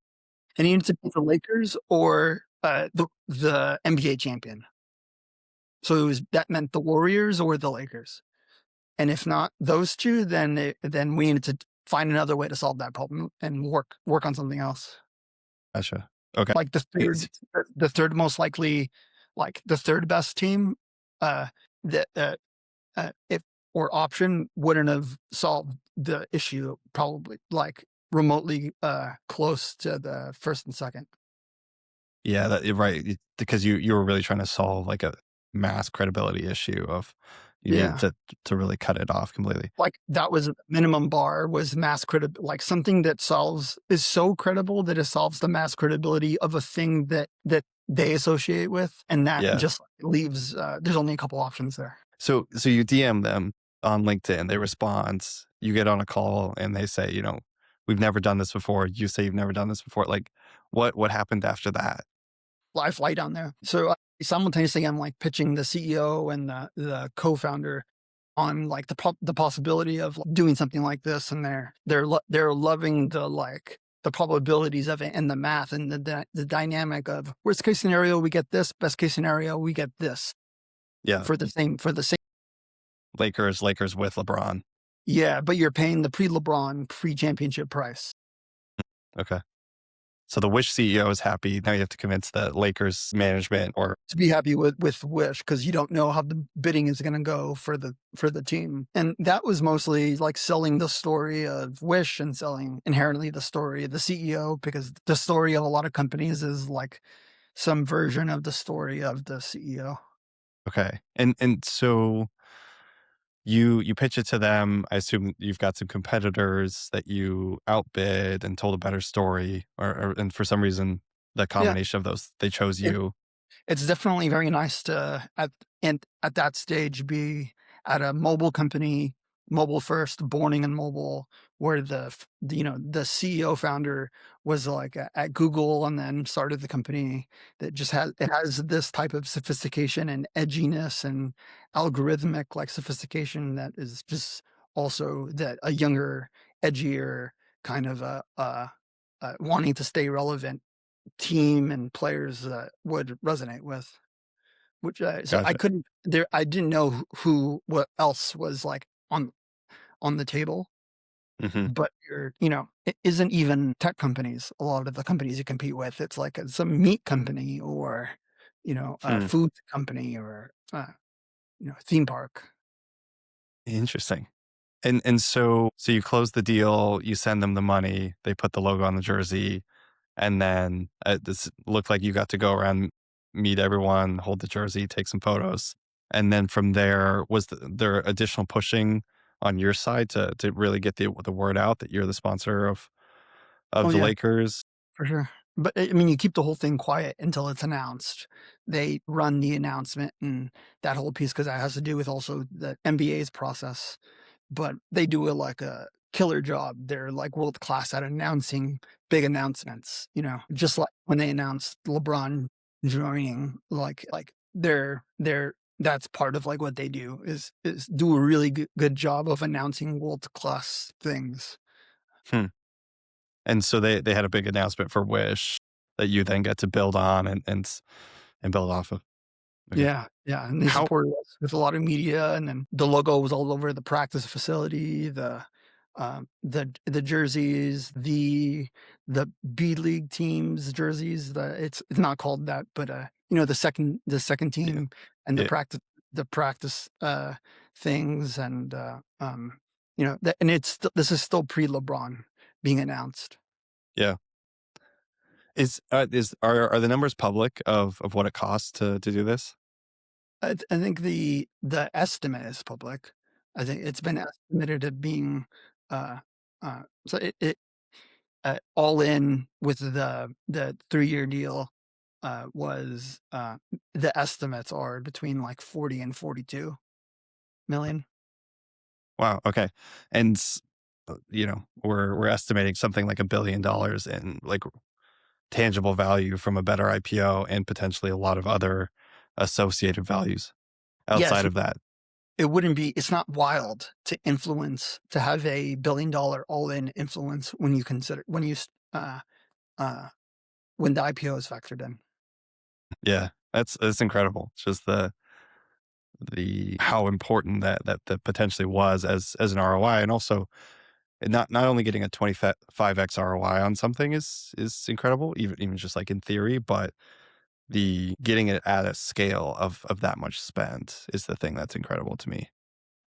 [SPEAKER 2] It needed to be the Lakers or, the NBA champion. So that meant the Warriors or the Lakers. And if not those 2, then we needed to find another way to solve that problem and work on something else.
[SPEAKER 1] Gotcha. Okay.
[SPEAKER 2] Like
[SPEAKER 1] It's,
[SPEAKER 2] the 3rd most likely, like the 3rd best team, uh, that, if or option wouldn't have solved the issue probably like remotely close to the 1st and 2nd.
[SPEAKER 1] yeah, that you're right. Because you were really trying to solve like a mass credibility issue of you needed
[SPEAKER 2] Yeah.
[SPEAKER 1] to really cut it off completely.
[SPEAKER 2] Like that was the minimum bar was mass credibility, like something that solves is so credible that it solves the mass credibility of a thing that they associate with, and that
[SPEAKER 1] Yeah.
[SPEAKER 2] just leaves there's only a couple options there.
[SPEAKER 1] So you DM them on LinkedIn, they respond, you get on a call and they say, "We've never done this before." You say you've never done this before. Like what happened after that?
[SPEAKER 2] I fly down there. So simultaneously, I'm like pitching the CEO and the co-founder on like the possibility of doing something like this, and they're loving the probabilities of it and the math and the dynamic of worst case scenario we get this, best case scenario we get this
[SPEAKER 1] Yeah,
[SPEAKER 2] for the same.
[SPEAKER 1] Lakers with LeBron.
[SPEAKER 2] Yeah, but you're paying the pre-LeBron pre-championship price.
[SPEAKER 1] Okay. So the Wish CEO is happy. Now you have to convince the Lakers management or
[SPEAKER 2] To be happy with Wish because you don't know how the bidding is going to go for the team, and that was mostly like selling the story of Wish and selling inherently the story of the CEO because the story of a lot of companies is like some version of the story of the CEO.
[SPEAKER 1] okay. And so you pitch it to them. I assume you've got some competitors that you outbid and told a better story, or and for some reason the
[SPEAKER 2] Yeah,
[SPEAKER 1] combination of those they chose
[SPEAKER 2] it,
[SPEAKER 1] you.
[SPEAKER 2] it's definitely very nice to at that stage be at a mobile company, mobile first, born in mobile, where the CEO founder was like at Google and then started the company that just has this type of sophistication and edginess and algorithmic like sophistication that is just also that a younger, edgier kind of wanting to stay relevant team and players would resonate with. Which so I
[SPEAKER 1] Gotcha.
[SPEAKER 2] couldn't there I didn't know what else was, like, on the table,
[SPEAKER 1] Hmm.
[SPEAKER 2] but it isn't even tech companies, a lot of the companies you compete with, it's like some meat company or, a
[SPEAKER 1] Hmm.
[SPEAKER 2] food company or, theme park.
[SPEAKER 1] Interesting. And so you close the deal, you send them the money, they put the logo on the jersey, and then this looked like you got to go around, meet everyone, hold the jersey, take some photos, and then from there was there additional pushing on your side to really get the word out that you're the sponsor
[SPEAKER 2] Oh,
[SPEAKER 1] of the
[SPEAKER 2] yeah.
[SPEAKER 1] Lakers?
[SPEAKER 2] For sure. But, I mean, you keep the whole thing quiet until it's announced. They run the announcement and that whole piece because that has to do with also the NBA's process. But they do like a killer job. They're like world class at announcing big announcements, just like when they announced LeBron joining, like they're that's part of like what they do is do a really good job of announcing world class things.
[SPEAKER 1] Hmm. And so they had a big announcement for Wish that you then get to build on and build off of. Okay.
[SPEAKER 2] Yeah, yeah, and they
[SPEAKER 1] How
[SPEAKER 2] supported us with a lot of media, and then the logo was all over the practice facility, The jerseys, the B League teams jerseys. It's not called that, but the second
[SPEAKER 1] Yeah.
[SPEAKER 2] team and
[SPEAKER 1] Yeah.
[SPEAKER 2] the practice things and and this is still pre-LeBron being announced.
[SPEAKER 1] Yeah. Are the numbers public of what it costs to do this?
[SPEAKER 2] I think the estimate is public. I think it's been estimated at being uh so it all in with the 3-year deal was the estimates are between like 40 and 42 million.
[SPEAKER 1] Wow, okay. And we're estimating something like $1 billion in like tangible value from a better IPO and potentially a lot of other associated values
[SPEAKER 2] Yes,
[SPEAKER 1] outside of that.
[SPEAKER 2] it's not wild to have a $1 billion all in influence when you consider uh when the IPO is factored in.
[SPEAKER 1] Yeah. That's incredible. It's just the how important that potentially was as an ROI, and also not only getting a 25x ROI on something is incredible, even just like in theory, but the getting it at a scale of that much spend is the thing that's incredible to me.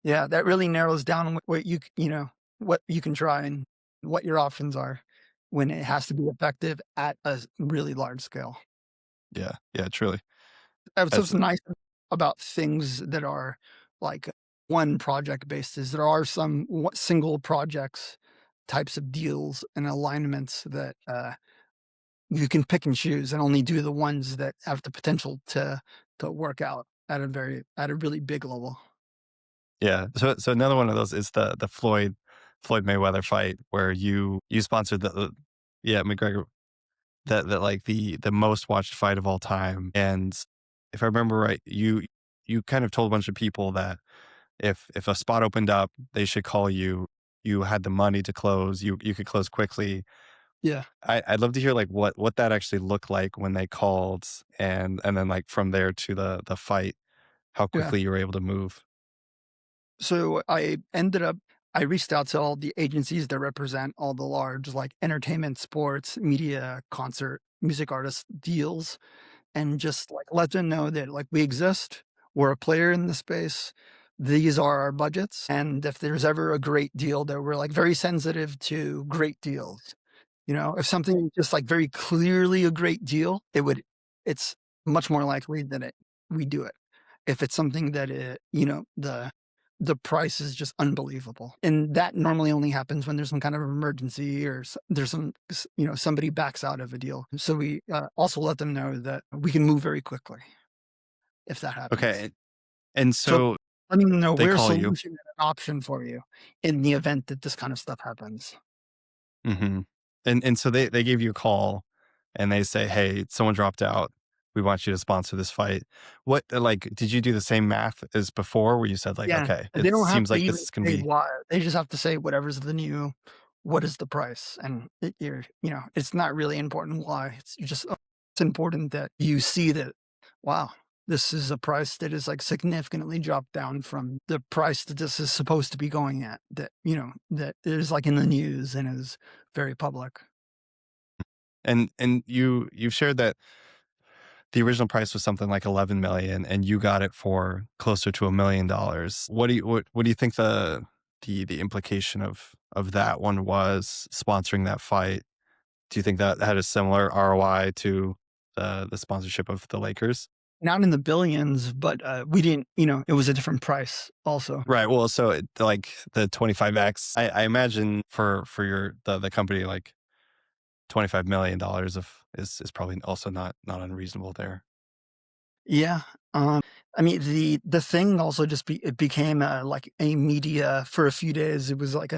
[SPEAKER 2] Yeah, that really narrows down what you can try and what your options are when it has to be effective at a really large scale.
[SPEAKER 1] Yeah, yeah, truly.
[SPEAKER 2] That's
[SPEAKER 1] That's
[SPEAKER 2] what's nice about things that are like one project based is there are some single projects types of deals and alignments that you can pick and choose and only do the ones that have the potential to work out at a really big level.
[SPEAKER 1] Yeah. So another one of those is the Floyd Mayweather fight where you sponsored yeah, McGregor, that like the most watched fight of all time. And if I remember right, you kind of told a bunch of people that if a spot opened up, they should call you. You had the money to close. You could close quickly.
[SPEAKER 2] Yeah,
[SPEAKER 1] I'd love to hear like what that actually looked like when they called, and then like from there to the fight, how
[SPEAKER 2] yeah.
[SPEAKER 1] quickly you were able to move.
[SPEAKER 2] So I reached out to all the agencies that represent all the large like entertainment, sports, media, concert, music artist deals and just like let them know that like we exist, we're a player in the space. These are our budgets. And if there's ever a great deal that we're like very sensitive to great deals. If something is just like very clearly a great deal, it's much more likely that we do it. If it's something that the price is just unbelievable. And that normally only happens when there's some kind of emergency or there's somebody backs out of a deal. So we also let them know that we can move very quickly if that happens.
[SPEAKER 1] Okay, and
[SPEAKER 2] So
[SPEAKER 1] so
[SPEAKER 2] letting them know
[SPEAKER 1] they
[SPEAKER 2] we're a
[SPEAKER 1] call you.
[SPEAKER 2] solution and an option for you in the event that this kind of stuff happens.
[SPEAKER 1] Hmm. And so they gave you a call, and they say, "Hey, someone dropped out. We want you to sponsor this fight." What like did you do the same math as before, where you said like,
[SPEAKER 2] Yeah,
[SPEAKER 1] "Okay,
[SPEAKER 2] they
[SPEAKER 1] it
[SPEAKER 2] don't have
[SPEAKER 1] seems
[SPEAKER 2] to
[SPEAKER 1] like
[SPEAKER 2] even
[SPEAKER 1] this is gonna
[SPEAKER 2] say
[SPEAKER 1] be."
[SPEAKER 2] why. They just have to say whatever's the new what is the price? And it's not really important why. It's important that you see that, wow, this is a price that is like significantly dropped down from the price that this is supposed to be going at, that is like in the news and is very public.
[SPEAKER 1] And you've shared that the original price was something like 11 million, and you got it for closer to $1 million. What do you think the implication of that one was, sponsoring that fight? Do you think that had a similar ROI to the sponsorship of the Lakers?
[SPEAKER 2] Not in the billions, but we didn't, it was a different price also.
[SPEAKER 1] Right. Well, so like the 25x, I imagine for the company, like $25 million is probably also not unreasonable there.
[SPEAKER 2] Yeah. I mean, the thing also it became like a media for a few days. It was like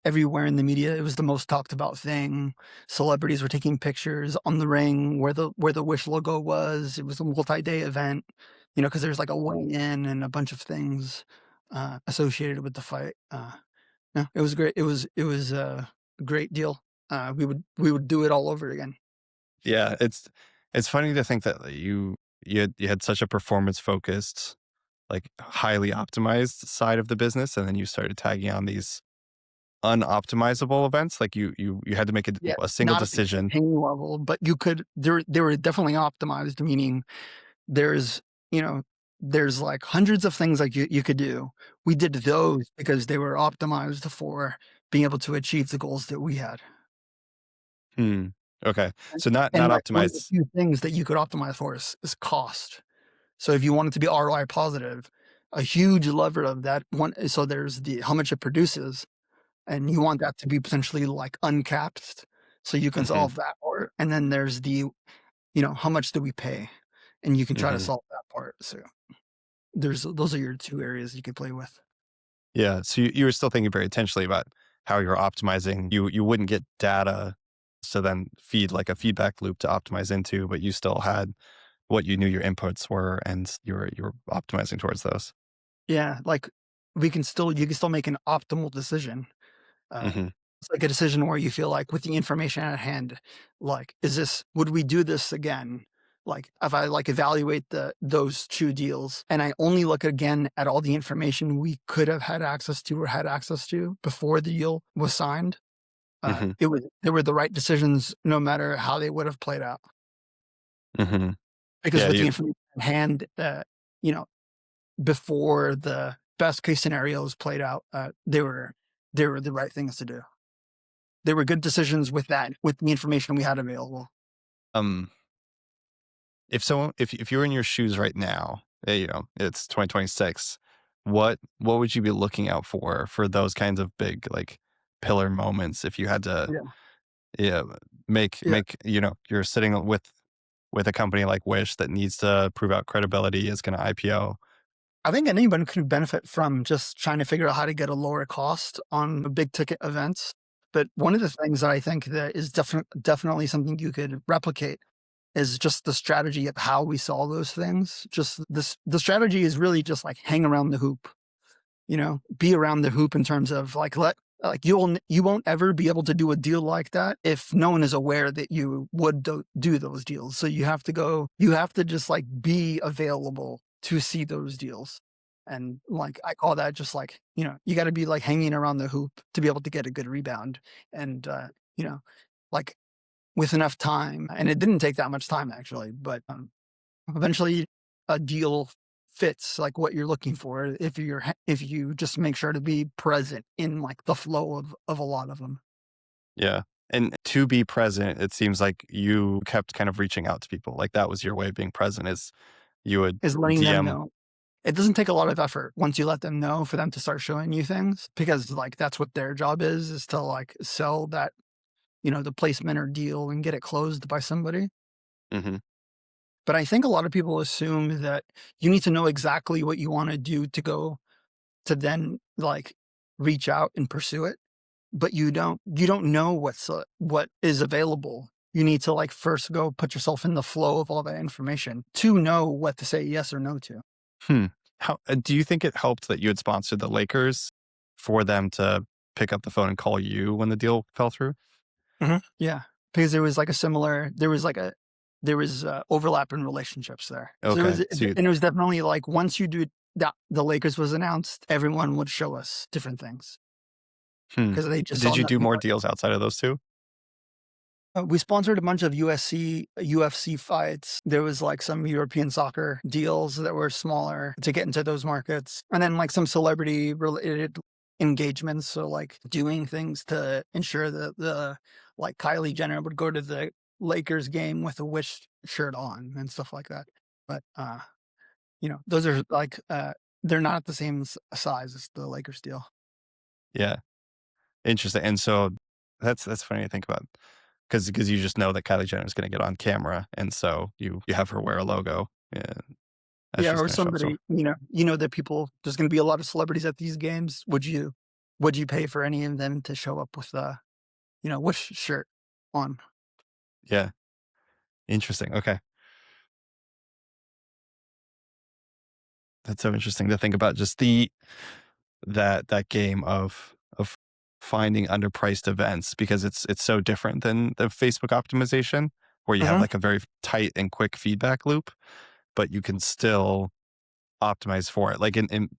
[SPEAKER 2] everywhere in the media. It was the most talked about thing. Celebrities were taking pictures on the ring where the Wish logo was. It was a multi-day event, because there's like a weigh-in and a bunch of things associated with the fight. No, it was great. It was a great deal. We would do it all over again.
[SPEAKER 1] Yeah, it's funny to think that you had such a performance focused, like highly optimized side of the business, and then you started tagging on these unoptimizable events? Like you had to make
[SPEAKER 2] Yeah,
[SPEAKER 1] a single
[SPEAKER 2] not at the
[SPEAKER 1] decision.
[SPEAKER 2] campaign level, but you could they were definitely optimized, meaning there's, you know, there's like hundreds of things like you could do. We did those because they were optimized for being able to achieve the goals that we had.
[SPEAKER 1] Hmm. Okay.
[SPEAKER 2] And
[SPEAKER 1] So not
[SPEAKER 2] like one of the
[SPEAKER 1] optimized.
[SPEAKER 2] few things that you could optimize for is cost. So if you want it to be ROI positive, a huge lever of that one, so there's the how much it produces, and you want that to be potentially like uncapped, so you can
[SPEAKER 1] Hmm.
[SPEAKER 2] solve that part. And then there's the, how much do we pay? And you can try to
[SPEAKER 1] Hmm.
[SPEAKER 2] solve that part. So there's those are your 2 areas you can play with.
[SPEAKER 1] Yeah. So you were still thinking very intentionally about how you're optimizing. You wouldn't get data to then feed like a feedback loop to optimize into, but you still had what you knew your inputs were, and you were optimizing towards those.
[SPEAKER 2] Yeah, like, you can still make an optimal decision. Uh,
[SPEAKER 1] Hmm.
[SPEAKER 2] it's like a decision where you feel like with the information at hand, like, is this would we do this again? Like, if I like evaluate those 2 deals and I only look again at all the information we could have had access to or had access to before the deal was signed,
[SPEAKER 1] Hmm.
[SPEAKER 2] they were the right decisions no matter how they would have played out.
[SPEAKER 1] Hmm.
[SPEAKER 2] Because
[SPEAKER 1] Yeah.
[SPEAKER 2] with the information at hand, you know, before the best case scenarios played out, they were the right things to do. They were good decisions with the information we had available.
[SPEAKER 1] um, if you're in your shoes right now, it's 2026. What would you be looking out for those kinds of big like pillar moments if you had to,
[SPEAKER 2] Yeah,
[SPEAKER 1] yeah,
[SPEAKER 2] yeah.
[SPEAKER 1] you're sitting with a company like Wish that needs to prove out credibility, is going to IPO.
[SPEAKER 2] I think anyone could benefit from just trying to figure out how to get a lower cost on big ticket events. But one of the things that I think that is definitely something you could replicate is just the strategy of how we solve those things. Just the strategy is really just like hang around the hoop. Be around the hoop in terms of you won't ever be able to do a deal like that if no one is aware that you would do those deals. So you have to just like be available to see those deals. And like I call that just like, you got to be like hanging around the hoop to be able to get a good rebound. And you know, like with enough time, and it didn't take that much time actually, but eventually a deal fits like what you're looking for if you just make sure to be present in like the flow of a lot of them.
[SPEAKER 1] Yeah. And to be present, it seems like you kept kind of reaching out to people. Like that was your way of being present, is you would
[SPEAKER 2] Is letting them
[SPEAKER 1] DM.
[SPEAKER 2] know. It doesn't take a lot of effort once you let them know for them to start showing you things, because like that's what their job is to like sell that, the placement or deal and get it closed by somebody.
[SPEAKER 1] Hmm.
[SPEAKER 2] But I think a lot of people assume that you need to know exactly what you want to do to then like reach out and pursue it. But you don't know what is available. You need to like first go put yourself in the flow of all that information to know what to say yes or no to.
[SPEAKER 1] Hmm. How do you think it helped that you had sponsored the Lakers for them to pick up the phone and call you when the deal fell through?
[SPEAKER 2] Yeah, because there was overlap in relationships there. So
[SPEAKER 1] Okay.
[SPEAKER 2] it was definitely like once you do that, the Lakers was announced, everyone would show us different things
[SPEAKER 1] Hmm.
[SPEAKER 2] because they just
[SPEAKER 1] Did
[SPEAKER 2] saw
[SPEAKER 1] you do
[SPEAKER 2] nothing
[SPEAKER 1] more
[SPEAKER 2] but.
[SPEAKER 1] deals outside of those two?
[SPEAKER 2] We sponsored a bunch of UFC fights. There was like some European soccer deals that were smaller to get into those markets. And then like some celebrity related engagements. So like doing things to ensure that like Kylie Jenner would go to the Lakers game with a Wish shirt on and stuff like that. But, those are like, they're not the same size as the Lakers deal.
[SPEAKER 1] Yeah. Interesting. And so that's funny to think about, because you just know that Kylie Jenner is going to get on camera, and so you have her wear a logo, yeah, as
[SPEAKER 2] Yeah,
[SPEAKER 1] she's
[SPEAKER 2] or
[SPEAKER 1] going to show up. So
[SPEAKER 2] somebody, that there's gonna be a lot of celebrities at these games. Would you pay for any of them to show up with Wish shirt on?
[SPEAKER 1] yeah, interesting. Okay, that's so interesting to think about. Just that game of finding underpriced events, because it's so different than the Facebook optimization, where you have
[SPEAKER 2] Mhm.
[SPEAKER 1] like a very tight and quick feedback loop, but you can still optimize for it. Like in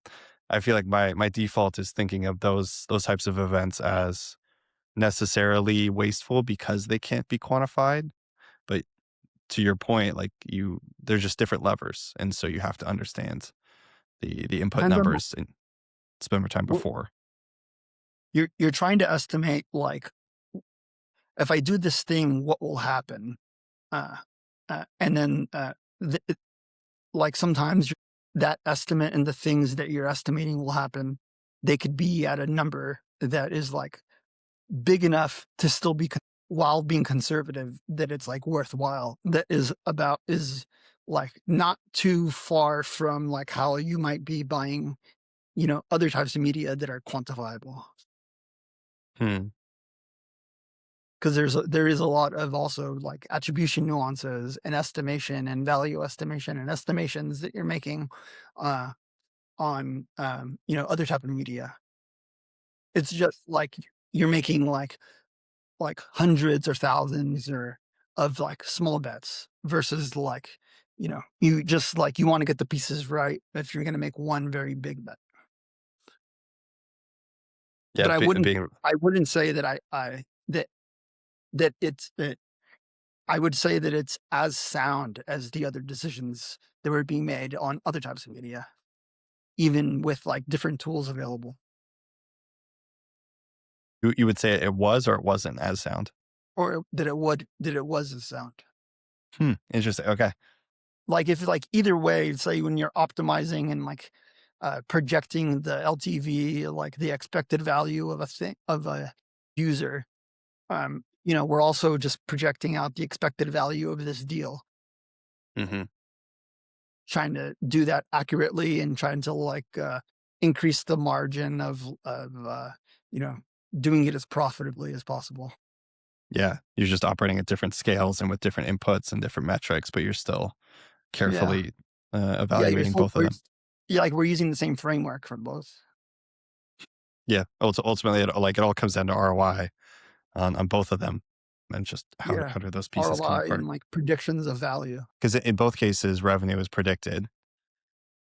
[SPEAKER 1] I feel like my default is thinking of those types of events as necessarily wasteful because they can't be quantified. But to your point, like there's just different levers, and so you have to understand the input
[SPEAKER 2] Depends on
[SPEAKER 1] numbers and spend more time
[SPEAKER 2] what
[SPEAKER 1] before.
[SPEAKER 2] you're trying to estimate, like, if I do this thing, what will happen? Uh, and then, the like, sometimes that estimate and the things that you're estimating will happen, they could be at a number that is, like, big enough to still be while being conservative, that it's, like, worthwhile, that is, like, not too far from, like, how you might be buying, other types of media that are quantifiable.
[SPEAKER 1] Hmm.
[SPEAKER 2] 'Cause there is a lot of also, like, attribution nuances and estimation and value estimation and estimations that you're making, uh, on, other type of media. It's just like you're making, like hundreds or thousands or of, like, small bets versus, like, you just, like, you wanna get the pieces right if you're gonna make one very big bet.
[SPEAKER 1] Yeah,
[SPEAKER 2] But
[SPEAKER 1] being
[SPEAKER 2] I wouldn't say that I that that it's that I would say that it's as sound as the other decisions that were being made on other types of media, even with, like, different tools available,
[SPEAKER 1] you would say it was or it wasn't as sound.
[SPEAKER 2] or that it was as sound.
[SPEAKER 1] Hmm. Interesting. Okay.
[SPEAKER 2] Like, if, like, either way, say when you're optimizing and, like, projecting the LTV, like, the expected value of a user, we're also just projecting out the expected value of this deal,
[SPEAKER 1] Hmm.
[SPEAKER 2] trying to do that accurately and trying to, like, increase the margin of you know, doing it as profitably as possible.
[SPEAKER 1] Yeah, you're just operating at different scales and with different inputs and different metrics, but you're still
[SPEAKER 2] Yeah.
[SPEAKER 1] carefully
[SPEAKER 2] Yeah,
[SPEAKER 1] evaluating both of them.
[SPEAKER 2] yeah, like, we're using the same framework for both.
[SPEAKER 1] Yeah, ultimately, it all comes down to ROI on both of them, and just
[SPEAKER 2] Yeah.
[SPEAKER 1] how do those pieces come
[SPEAKER 2] ROI
[SPEAKER 1] apart?
[SPEAKER 2] and, like, predictions of value.
[SPEAKER 1] Because in both cases, revenue is predicted,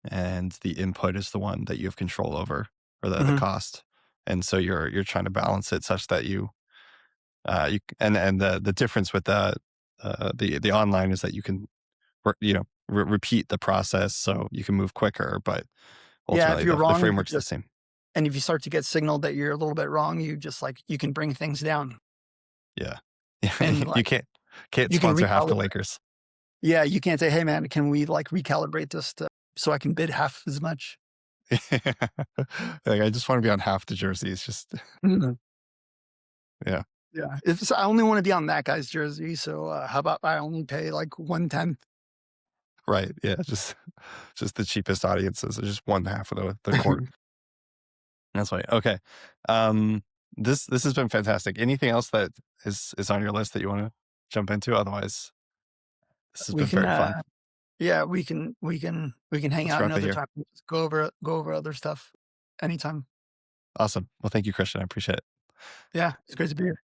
[SPEAKER 1] and the input is the one that you have control over, or the
[SPEAKER 2] Mhm.
[SPEAKER 1] cost, and so you're trying to balance it such that and the difference with the online is that you can repeat the process so you can move quicker, but
[SPEAKER 2] Yeah, if
[SPEAKER 1] ultimately
[SPEAKER 2] you're
[SPEAKER 1] the
[SPEAKER 2] wrong, you
[SPEAKER 1] framework's the
[SPEAKER 2] just
[SPEAKER 1] same.
[SPEAKER 2] and if you start to get signaled that you're a little bit wrong, you just, like, you can bring things down
[SPEAKER 1] Yeah.
[SPEAKER 2] and,
[SPEAKER 1] You
[SPEAKER 2] like,
[SPEAKER 1] can't
[SPEAKER 2] you can
[SPEAKER 1] sponsor half the
[SPEAKER 2] recalibrate.
[SPEAKER 1] Lakers.
[SPEAKER 2] Yeah, you can't say, "Hey, man, can we, like, recalibrate this to so I can bid half as much?"
[SPEAKER 1] Like, I just wanna be on half the jerseys, just
[SPEAKER 2] Mhm.
[SPEAKER 1] yeah,
[SPEAKER 2] Yeah, it's I only wanna be on that guy's jersey, so, how about I only pay, like, 1/10?
[SPEAKER 1] right, yeah, just the cheapest audiences, just one half of the court. That's why okay. Um, this has been fantastic. Anything else that is on your list that you wanna jump into? Otherwise, this has
[SPEAKER 2] We
[SPEAKER 1] been
[SPEAKER 2] can,
[SPEAKER 1] very fun.
[SPEAKER 2] yeah, we can hang
[SPEAKER 1] Let's
[SPEAKER 2] out
[SPEAKER 1] wrap it
[SPEAKER 2] another
[SPEAKER 1] here.
[SPEAKER 2] time, just go over other stuff anytime.
[SPEAKER 1] Awesome. Well, thank you, Christian. I appreciate it.
[SPEAKER 2] Yeah, it's great to be here.